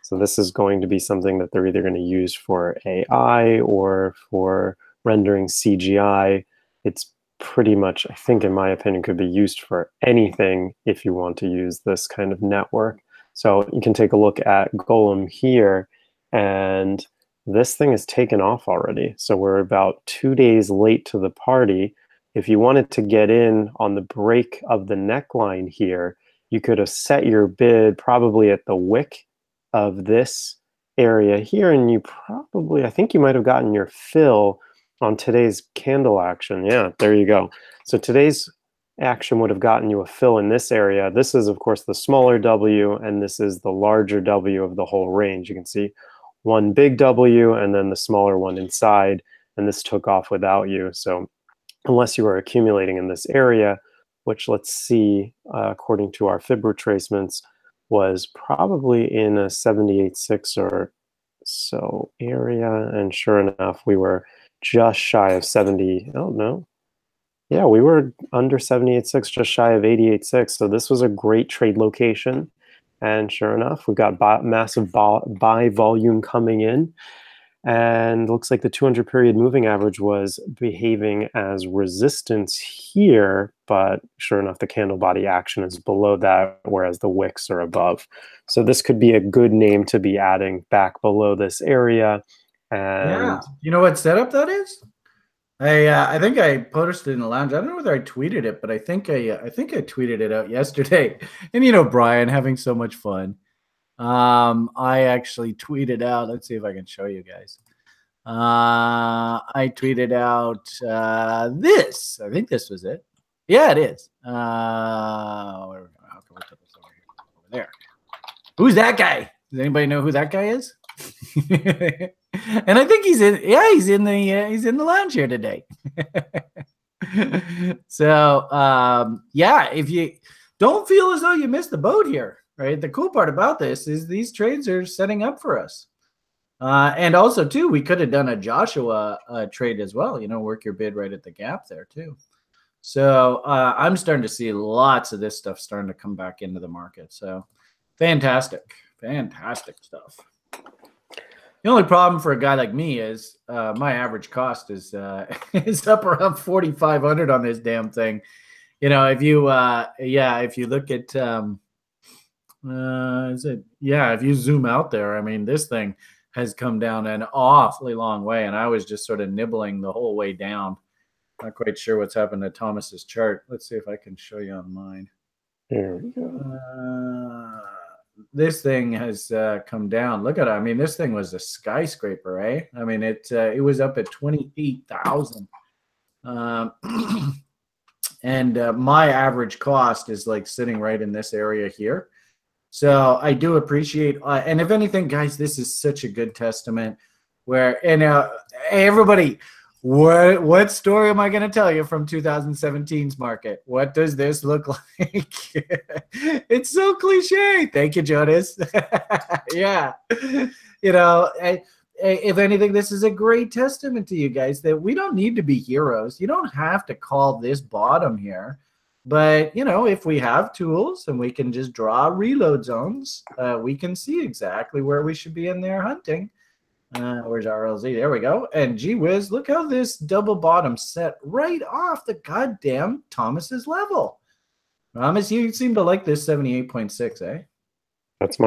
[SPEAKER 3] So this is going to be something that they're either going to use for AI or for rendering CGI. It's pretty much, I think, in my opinion, could be used for anything if you want to use this kind of network. So you can take a look at Golem here, and this thing is taken off already. So we're about 2 days late to the party. If you wanted to get in on the break of the neckline here, you could have set your bid probably at the wick of this area here, and you probably, I think you might have gotten your fill on today's candle action. Yeah, there you go. So today's action would have gotten you a fill in this area. This is, of course, the smaller W, and this is the larger W of the whole range. You can see one big W and then the smaller one inside, and this took off without you. So unless you are accumulating in this area, which, let's see, according to our fib retracements, was probably in a 78.6 or so area, and sure enough, we were just shy of 70. Oh, no. Yeah, we were under 78.6, just shy of 88.6. So this was a great trade location. And sure enough, we've got massive buy volume coming in. And looks like the 200 period moving average was behaving as resistance here, but sure enough, the candle body action is below that, whereas the wicks are above. So this could be a good name to be adding back below this area. And
[SPEAKER 1] yeah, you know what setup that is? I think I posted it in the lounge. I don't know whether I tweeted it, but I think I tweeted it out yesterday. And you know, Brian, having so much fun. I actually tweeted out. Let's see if I can show you guys. I tweeted out this. I think this was it. Yeah, it is. How can we put this over here? Over there. Who's that guy? Does anybody know who that guy is? And I think he's in the lounge here today. So yeah, if you don't feel as though you missed the boat here, right? The cool part about this is these trades are setting up for us. And also too, we could have done a Joshua trade as well, work your bid right at the gap there too. So I'm starting to see lots of this stuff starting to come back into the market. So fantastic stuff. The only problem for a guy like me is my average cost is up around 4,500 on this damn thing. If you look at if you zoom out there, I mean, this thing has come down an awfully long way, and I was just sort of nibbling the whole way down. Not quite sure what's happened to Thomas's chart. Let's see if I can show you on mine.
[SPEAKER 3] Here we go.
[SPEAKER 1] This thing has come down. Look at it. I mean, this thing was a skyscraper, eh? I mean, it was up at 28,000. And my average cost is like sitting right in this area here. So I do appreciate, and if anything, guys, this is such a good testament where, everybody, what story am I going to tell you from 2017's market? What does this look like? It's so cliche. Thank you, Jonas. Yeah. If anything, this is a great testament to you guys that we don't need to be heroes. You don't have to call this bottom here. But, if we have tools and we can just draw reload zones, we can see exactly where we should be in there hunting. Where's RLZ? There we go. And gee whiz, look how this double bottom set right off the goddamn Thomas's level. Thomas, you seem to like this 78.6, eh?
[SPEAKER 3] It's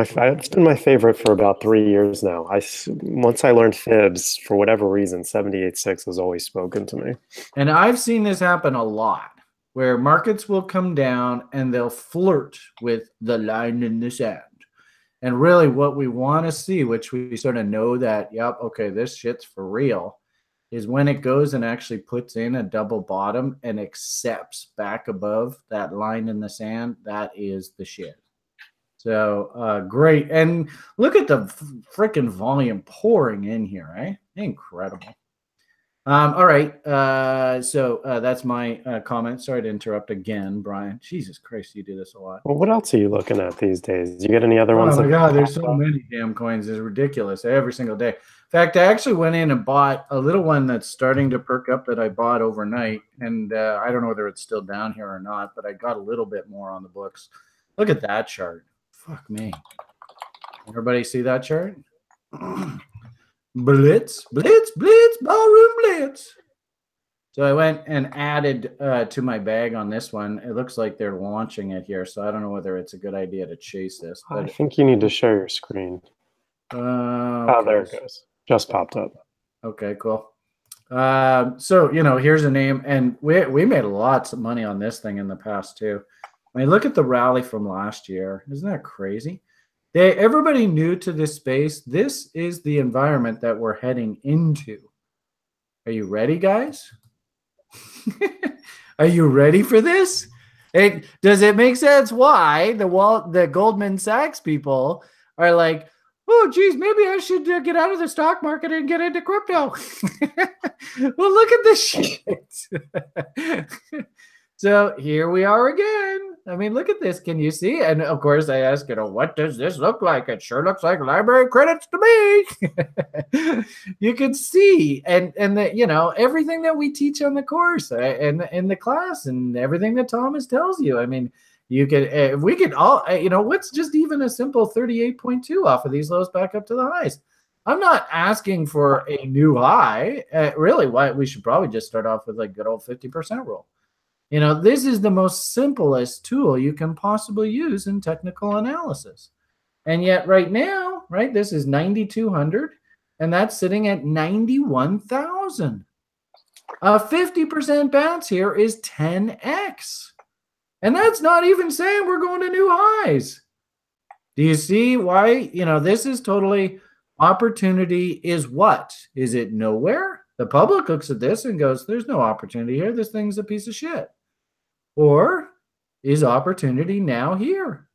[SPEAKER 3] been my favorite for about 3 years now. Once I learned fibs, for whatever reason, 78.6 has always spoken to me.
[SPEAKER 1] And I've seen this happen a lot, where markets will come down and they'll flirt with the line in the sand. And really what we want to see, which we sort of know that, yep, okay, this shit's for real, is when it goes and actually puts in a double bottom and accepts back above that line in the sand. That is the shit. So great. And look at the freaking volume pouring in here, right? Incredible. All right. So that's my comment. Sorry to interrupt again, Brian. Jesus Christ, you do this a lot.
[SPEAKER 3] Well, what else are you looking at these days? Do you get any other ones?
[SPEAKER 1] Oh my God, there's so many damn coins. It's ridiculous every single day. In fact, I actually went in and bought a little one that's starting to perk up that I bought overnight. And I don't know whether it's still down here or not, but I got a little bit more on the books. Look at that chart. Fuck me. Everybody see that chart? Blitz, blitz, blitz, ballroom blitz. So I went and added to my bag on this one. It looks like they're launching it here, so I don't know whether it's a good idea to chase this. But
[SPEAKER 3] I think you need to share your screen.
[SPEAKER 1] Okay.
[SPEAKER 3] Oh, there it goes. Just popped up.
[SPEAKER 1] Okay, cool. So, here's a name, and we made lots of money on this thing in the past too. I mean, look at the rally from last year. Isn't that crazy? Everybody new to this space, this is the environment that we're heading into. Are you ready, guys? Are you ready for this? Does it make sense why the Goldman Sachs people are like, oh, geez, maybe I should get out of the stock market and get into crypto? Well, look at this shit. So here we are again. I mean, look at this. Can you see? And of course, I ask, what does this look like? It sure looks like library credits to me. You can see, and everything that we teach on the course and in the class, and everything that Thomas tells you. I mean, you could, we could all, what's just even a simple 38.2 off of these lows back up to the highs. I'm not asking for a new high. Really, why we should probably just start off with like good old 50% rule. This is the most simplest tool you can possibly use in technical analysis. And yet right now, right, this is 9,200, and that's sitting at 91,000. A 50% bounce here is 10x. And that's not even saying we're going to new highs. Do you see why? This is totally opportunity is what? Is it nowhere? The public looks at this and goes, there's no opportunity here. This thing's a piece of shit. Or is opportunity now here?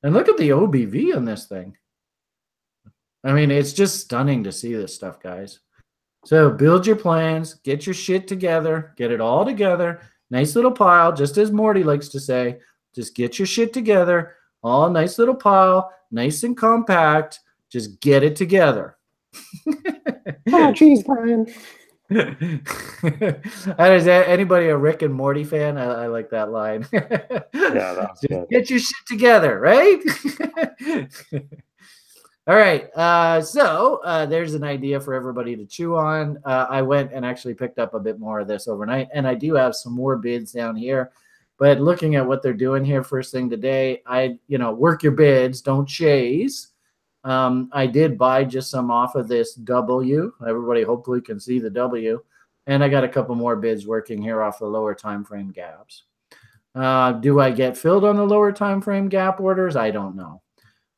[SPEAKER 1] And look at the OBV on this thing. I mean, it's just stunning to see this stuff, guys. So build your plans, get your shit together, get it all together. Nice little pile, just as Morty likes to say, just get your shit together. All nice little pile, nice and compact. Just get it together.
[SPEAKER 3] Oh, geez, Brian.
[SPEAKER 1] Is that anybody a Rick and Morty fan? I like that line.
[SPEAKER 3] Yeah, that's
[SPEAKER 1] just
[SPEAKER 3] good.
[SPEAKER 1] get your shit together, right? All right. So there's an idea for everybody to chew on. I went and actually picked up a bit more of this overnight, and I do have some more bids down here. But looking at what they're doing here first thing today, work your bids, don't chase. I did buy just some off of this W. Everybody hopefully can see the W. And I got a couple more bids working here off the lower time frame gaps. Do I get filled on the lower time frame gap orders? I don't know.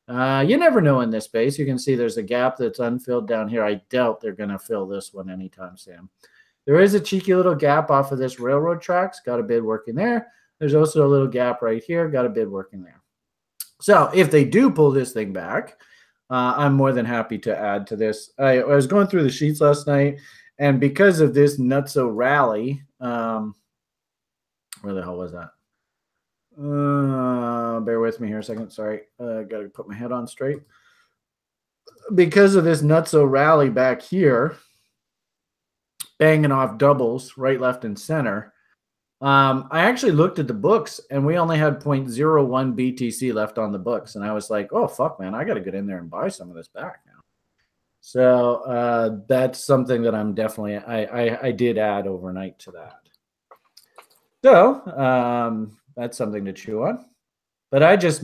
[SPEAKER 1] You never know in this space. You can see there's a gap that's unfilled down here. I doubt they're going to fill this one anytime soon. There is a cheeky little gap off of this railroad tracks. Got a bid working there. There's also a little gap right here. Got a bid working there. So if they do pull this thing back, I'm more than happy to add to this. I was going through the sheets last night, and because of this nutso rally, where the hell was that? Bear with me here a second. Sorry. Got to put my head on straight. Because of this nutso rally back here, banging off doubles right, left, and center, I actually looked at the books, and we only had 0.01 BTC left on the books. And I was like, oh, fuck, man, I got to get in there and buy some of this back now. So that's something that I'm definitely, I did add overnight to that. So that's something to chew on. But I just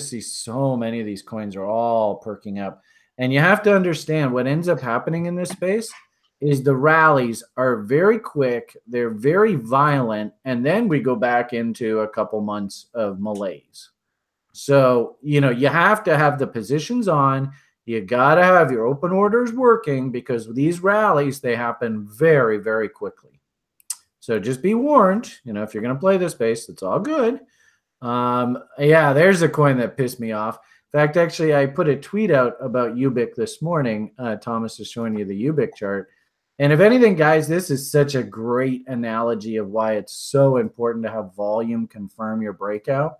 [SPEAKER 1] see so many of these coins are all perking up. And you have to understand what ends up happening in this space is the rallies are very quick. They're very violent. And then we go back into a couple months of malaise. So, you have to have the positions on. You got to have your open orders working because these rallies, they happen very, very quickly. So just be warned, if you're going to play this space, it's all good. Yeah, there's a coin that pissed me off. In fact, actually, I put a tweet out about UBIC this morning. Thomas is showing you the UBIC chart. And if anything, guys, this is such a great analogy of why it's so important to have volume confirm your breakout.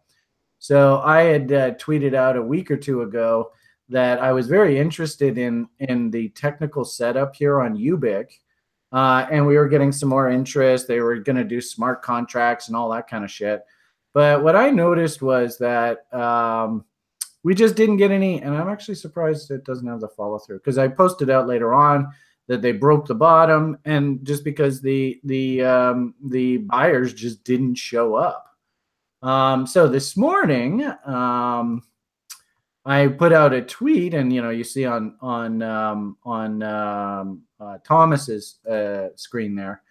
[SPEAKER 1] So I had tweeted out a week or two ago that I was very interested in the technical setup here on UBIC. And we were getting some more interest. They were going to do smart contracts and all that kind of shit. But what I noticed was that we just didn't get any, and I'm actually surprised it doesn't have the follow through because I posted out later on that they broke the bottom, and just because the buyers just didn't show up. So this morning, I put out a tweet, and you see on Thomas's screen there,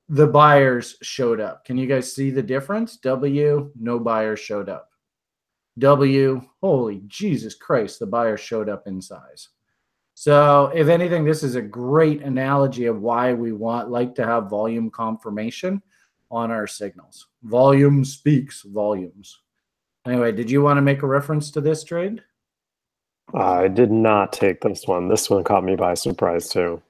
[SPEAKER 1] the buyers showed up. Can you guys see the difference? W, no buyers showed up. W, holy Jesus Christ, the buyers showed up in size. So if anything, this is a great analogy of why we like to have volume confirmation on our signals. Volume speaks volumes. Anyway, did you want to make a reference to this trade?
[SPEAKER 3] I did not take this one. This one caught me by surprise too.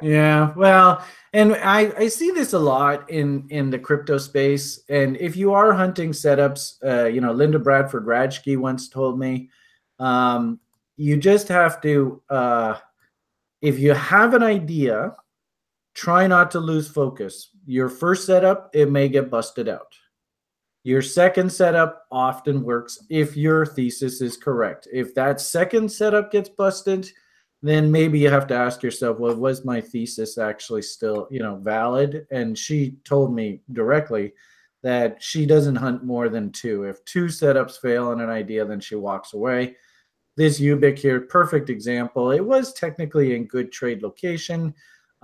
[SPEAKER 1] Yeah, well, and I see this a lot in the crypto space. And if you are hunting setups, Linda Bradford Rajke once told me, you just have to, if you have an idea, try not to lose focus. Your first setup, it may get busted out. Your second setup often works if your thesis is correct. If that second setup gets busted, then maybe you have to ask yourself, well, was my thesis actually still, valid? And she told me directly that she doesn't hunt more than two. If two setups fail on an idea, then she walks away. This UBIC here, perfect example. It was technically in good trade location.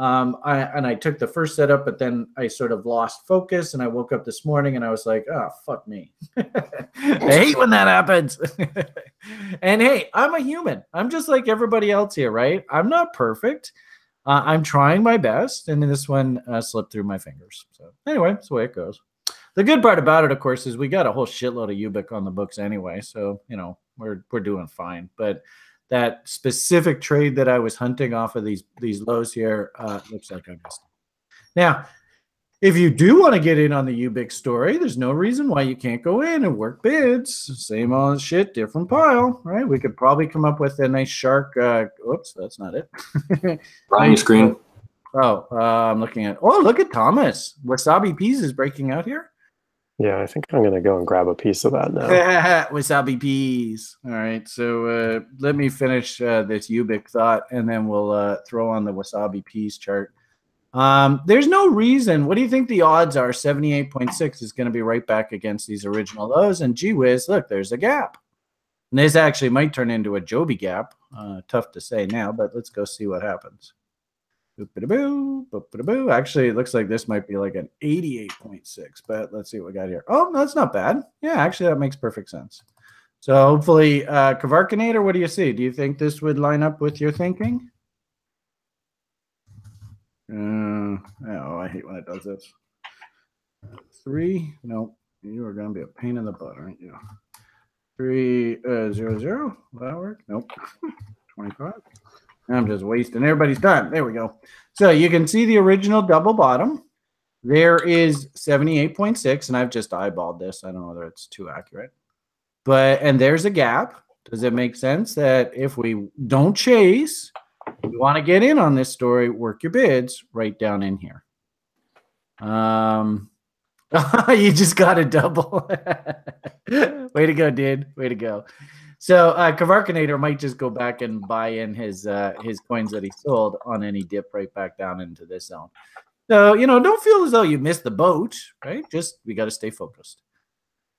[SPEAKER 1] I took the first setup, but then I sort of lost focus, and I woke up this morning and I was like, oh, fuck me. I hate when that happens. And hey, I'm a human. I'm just like everybody else here, right? I'm not perfect. I'm trying my best, and this one slipped through my fingers. So anyway, that's the way it goes. The good part about it, of course, is we got a whole shitload of UBIC on the books anyway, so we're doing fine. But that specific trade that I was hunting off of these lows here, looks like I missed it. Now, if you do want to get in on the UBIC story, there's no reason why you can't go in and work bids. Same old shit, different pile, right? We could probably come up with a nice shark. Oops, that's not it.
[SPEAKER 4] On your screen.
[SPEAKER 1] I'm looking at. Oh, look at Thomas. Wasabi Peas is breaking out here.
[SPEAKER 3] Yeah, I think I'm going to go and grab a piece of that now.
[SPEAKER 1] Wasabi Peas. All right, so let me finish this UBIC thought, and then we'll throw on the Wasabi Peas chart. There's no reason. What do you think the odds are? 78.6 is going to be right back against these original lows. And gee whiz, look, there's a gap. And this actually might turn into a Joby gap. Tough to say now, but let's go see what happens. Boop-a-da-boo, boop-a-da-boo. Actually, it looks like this might be like an 88.6, but let's see what we got here. Oh, that's not bad. Yeah, actually, that makes perfect sense. So hopefully, Kavarkinator, what do you see? Do you think this would line up with your thinking? Oh, I hate when it does this. 3, no, you are going to be a pain in the butt, aren't you? 300, will that work? Nope. 25. I'm just wasting everybody's time. There we go. So you can see the original double bottom. There is 78.6, and I've just eyeballed this. I don't know whether it's too accurate. And there's a gap. Does it make sense that if we don't chase, you want to get in on this story, work your bids right down in here. You just got a double. Way to go, dude. Way to go. So Kavarkinator might just go back and buy in his coins that he sold on any dip right back down into this zone. So, don't feel as though you missed the boat, right? Just, we got to stay focused.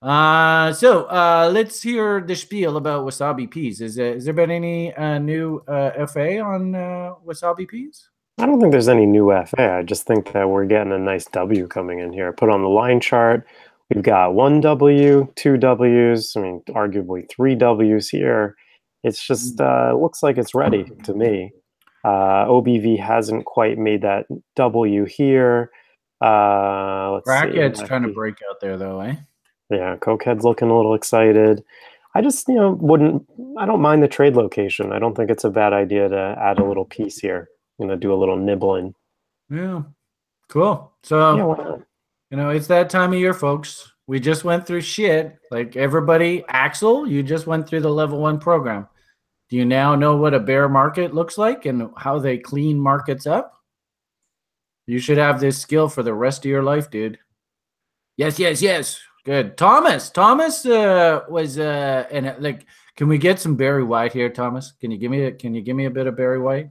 [SPEAKER 1] So let's hear the spiel about Wasabi Peas. Has there been any new FA on Wasabi Peas?
[SPEAKER 3] I don't think there's any new FA. I just think that we're getting a nice W coming in here. Put on the line chart. We've got 1 W, 2 Ws, I mean, arguably 3 Ws here. It's just looks like it's ready to me. OBV hasn't quite made that W here.
[SPEAKER 1] Bracket's trying to break out there, though, eh?
[SPEAKER 3] Yeah, Cokehead's looking a little excited. I just, I don't mind the trade location. I don't think it's a bad idea to add a little piece here. I'm going to do a little nibbling.
[SPEAKER 1] Yeah, cool. So,
[SPEAKER 3] yeah, why not?
[SPEAKER 1] It's that time of year, folks. We just went through shit. Like everybody, Axel, you just went through the level 1 program. Do you now know what a bear market looks like and how they clean markets up? You should have this skill for the rest of your life, dude. Yes. Good. Thomas was and can we get some Barry White here, Thomas? Can you give me a bit of Barry White?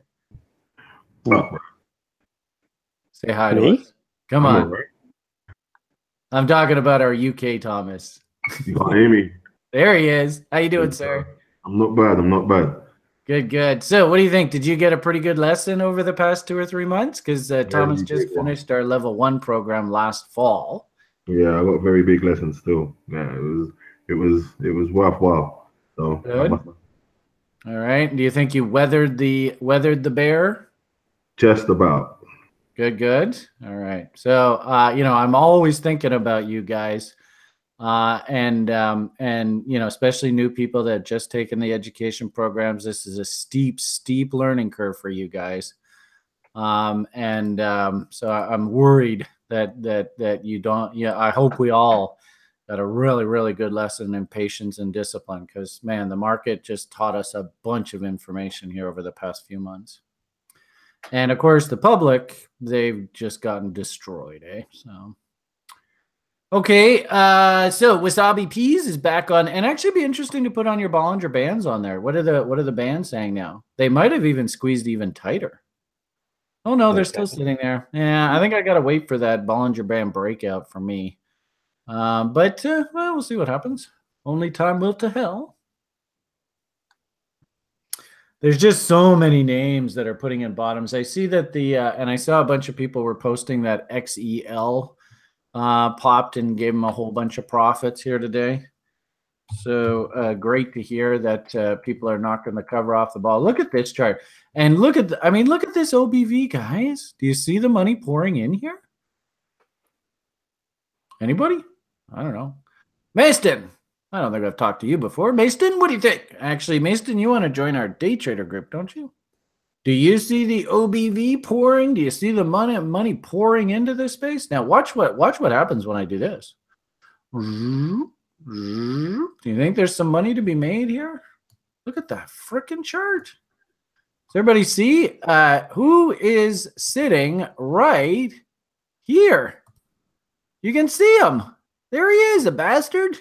[SPEAKER 1] Say hi to us. Come on. I'm talking about our UK Thomas.
[SPEAKER 5] You can hear me.
[SPEAKER 1] There he is. How you doing, sir?
[SPEAKER 5] I'm not bad.
[SPEAKER 1] Good. So what do you think? Did you get a pretty good lesson over the past 2 or 3 months? Because Thomas just finished our level 1 program last fall.
[SPEAKER 5] Yeah, I got very big lessons too. Yeah, it was worthwhile. So
[SPEAKER 1] good. All right. Do you think you weathered the bear?
[SPEAKER 5] Just about.
[SPEAKER 1] Good. All right. So, I'm always thinking about you guys, and especially new people that have just taken the education programs. This is a steep learning curve for you guys, so I'm worried that you don't. Yeah, I hope we all got a really, really good lesson in patience and discipline, because man, the market just taught us a bunch of information here over the past few months. And of course, the public, they've just gotten destroyed, eh? So, okay. So Wasabi Peas is back on, and actually be interesting to put on your Bollinger Bands on there. What are the bands saying now? They might have even squeezed even tighter. Oh no, they're still sitting there. Yeah, I think I gotta wait for that Bollinger Band breakout for me. But we'll see what happens. Only time will tell. There's just so many names that are putting in bottoms. I see that and I saw a bunch of people were posting that XEL popped and gave them a whole bunch of profits here today. So great to hear that people are knocking the cover off the ball. Look at this chart, and look at this OBV, guys. Do you see the money pouring in here? Anybody? I don't know. Maston, I don't think I've talked to you before. Mason, what do you think? Actually, Mason, you want to join our day trader group, don't you? Do you see the OBV pouring? Do you see the money pouring into this space? Now watch what happens when I do this. Do you think there's some money to be made here? Look at that freaking chart. Does everybody see who is sitting right here? You can see him. There he is, a bastard.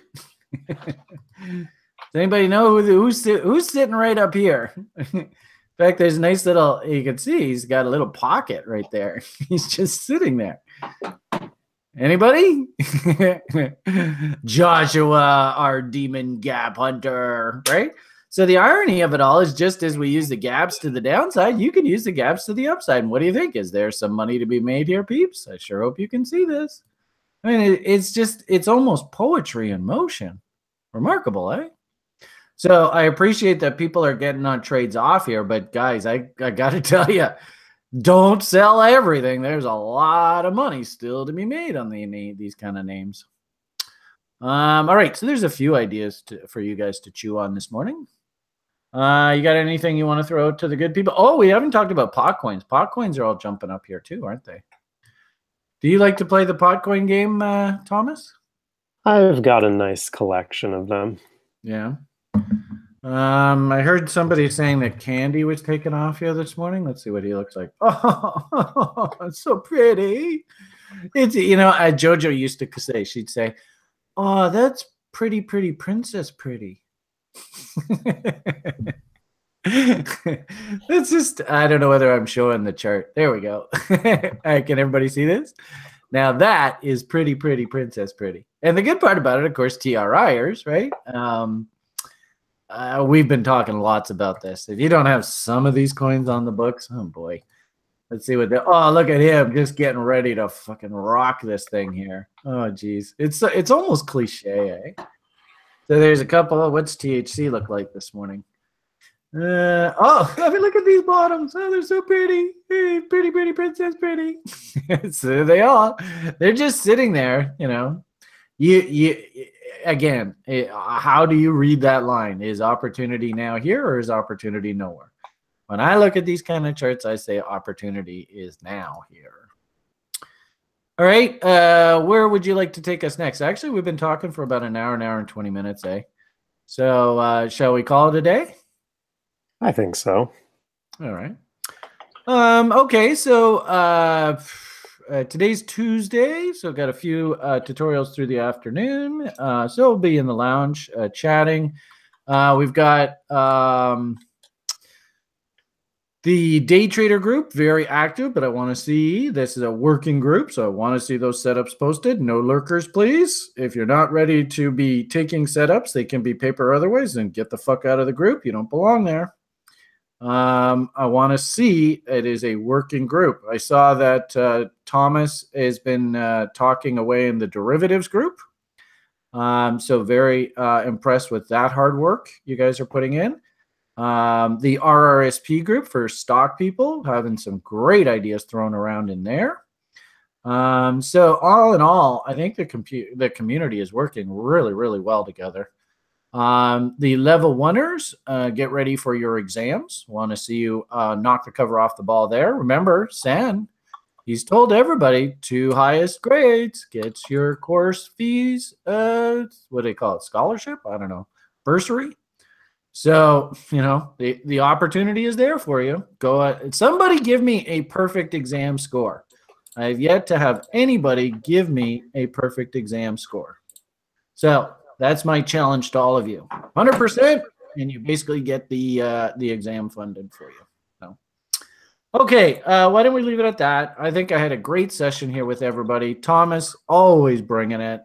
[SPEAKER 1] Does anybody know who's sitting right up here? In fact, there's a nice little, you can see he's got a little pocket right there. He's just sitting there. Anybody? Joshua, our demon gap hunter, right? So the irony of it all is just as we use the gaps to the downside, you can use the gaps to the upside. And what do you think? Is there some money to be made here, peeps? I sure hope you can see this. I mean, it's almost poetry in motion. Remarkable, eh? So I appreciate that people are getting on trades off here, but guys, I got to tell you, don't sell everything. There's a lot of money still to be made on these kind of names. All right, so there's a few ideas for you guys to chew on this morning. You got anything you want to throw out to the good people? Oh, we haven't talked about pot coins. Pot coins are all jumping up here too, aren't they? Do you like to play the pot coin game, Thomas?
[SPEAKER 3] I've got a nice collection of them.
[SPEAKER 1] Yeah. I heard somebody saying that Candy was taken off here this morning. Let's see what he looks like. Oh, it's so pretty. It's, JoJo used to say, she'd say, oh, that's pretty princess pretty. That's just, I don't know whether I'm showing the chart. There we go. All right, can everybody see this? Now that is pretty princess pretty. And the good part about it, of course, TRIers, right? We've been talking lots about this. If you don't have some of these coins on the books, oh boy. Let's see what oh, look at him just getting ready to fucking rock this thing here. Oh, geez. It's almost cliche, eh? So there's a couple. What's THC look like this morning? Oh, I mean, look at these bottoms. Oh, they're so pretty. Hey, pretty princess pretty. So they're just sitting there, You again, how do you read that line? Is opportunity now here or is opportunity nowhere? When I look at these kind of charts, I say opportunity is now here. All right, where would you like to take us next? Actually, we've been talking for about an hour and 20 minutes, eh? So shall we call it a day?
[SPEAKER 3] I think so.
[SPEAKER 1] All right. Okay, so today's Tuesday, so got a few tutorials through the afternoon. So we'll be in the lounge chatting. We've got the day trader group, very active, but I want to see, this is a working group, so I want to see those setups posted. No lurkers, please. If you're not ready to be taking setups, they can be paper otherwise, and get the fuck out of the group. You don't belong there. I want to see it is a working group. I saw that Thomas has been talking away in the derivatives group. So very impressed with that hard work you guys are putting in. The RRSP group for stock people, having some great ideas thrown around in there. So all in all, I think the community is working really well together. The level oneers, get ready for your exams. Want to see you knock the cover off the ball there. Remember, San, he's told everybody 2 highest grades gets your course fees. What do they call it? Scholarship? I don't know. Bursary. So, the opportunity is there for you. Go. Somebody give me a perfect exam score. I have yet to have anybody give me a perfect exam score. So that's my challenge to all of you. 100%, and you basically get the exam funded for you. So, okay, why don't we leave it at that? I think I had a great session here with everybody. Thomas, always bringing it.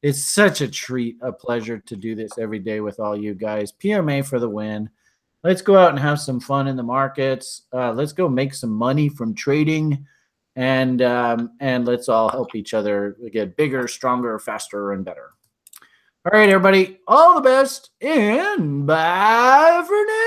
[SPEAKER 1] It's such a treat, a pleasure to do this every day with all you guys. PMA for the win. Let's go out and have some fun in the markets. Let's go make some money from trading, and let's all help each other get bigger, stronger, faster, and better. All right, everybody, all the best, and bye for now.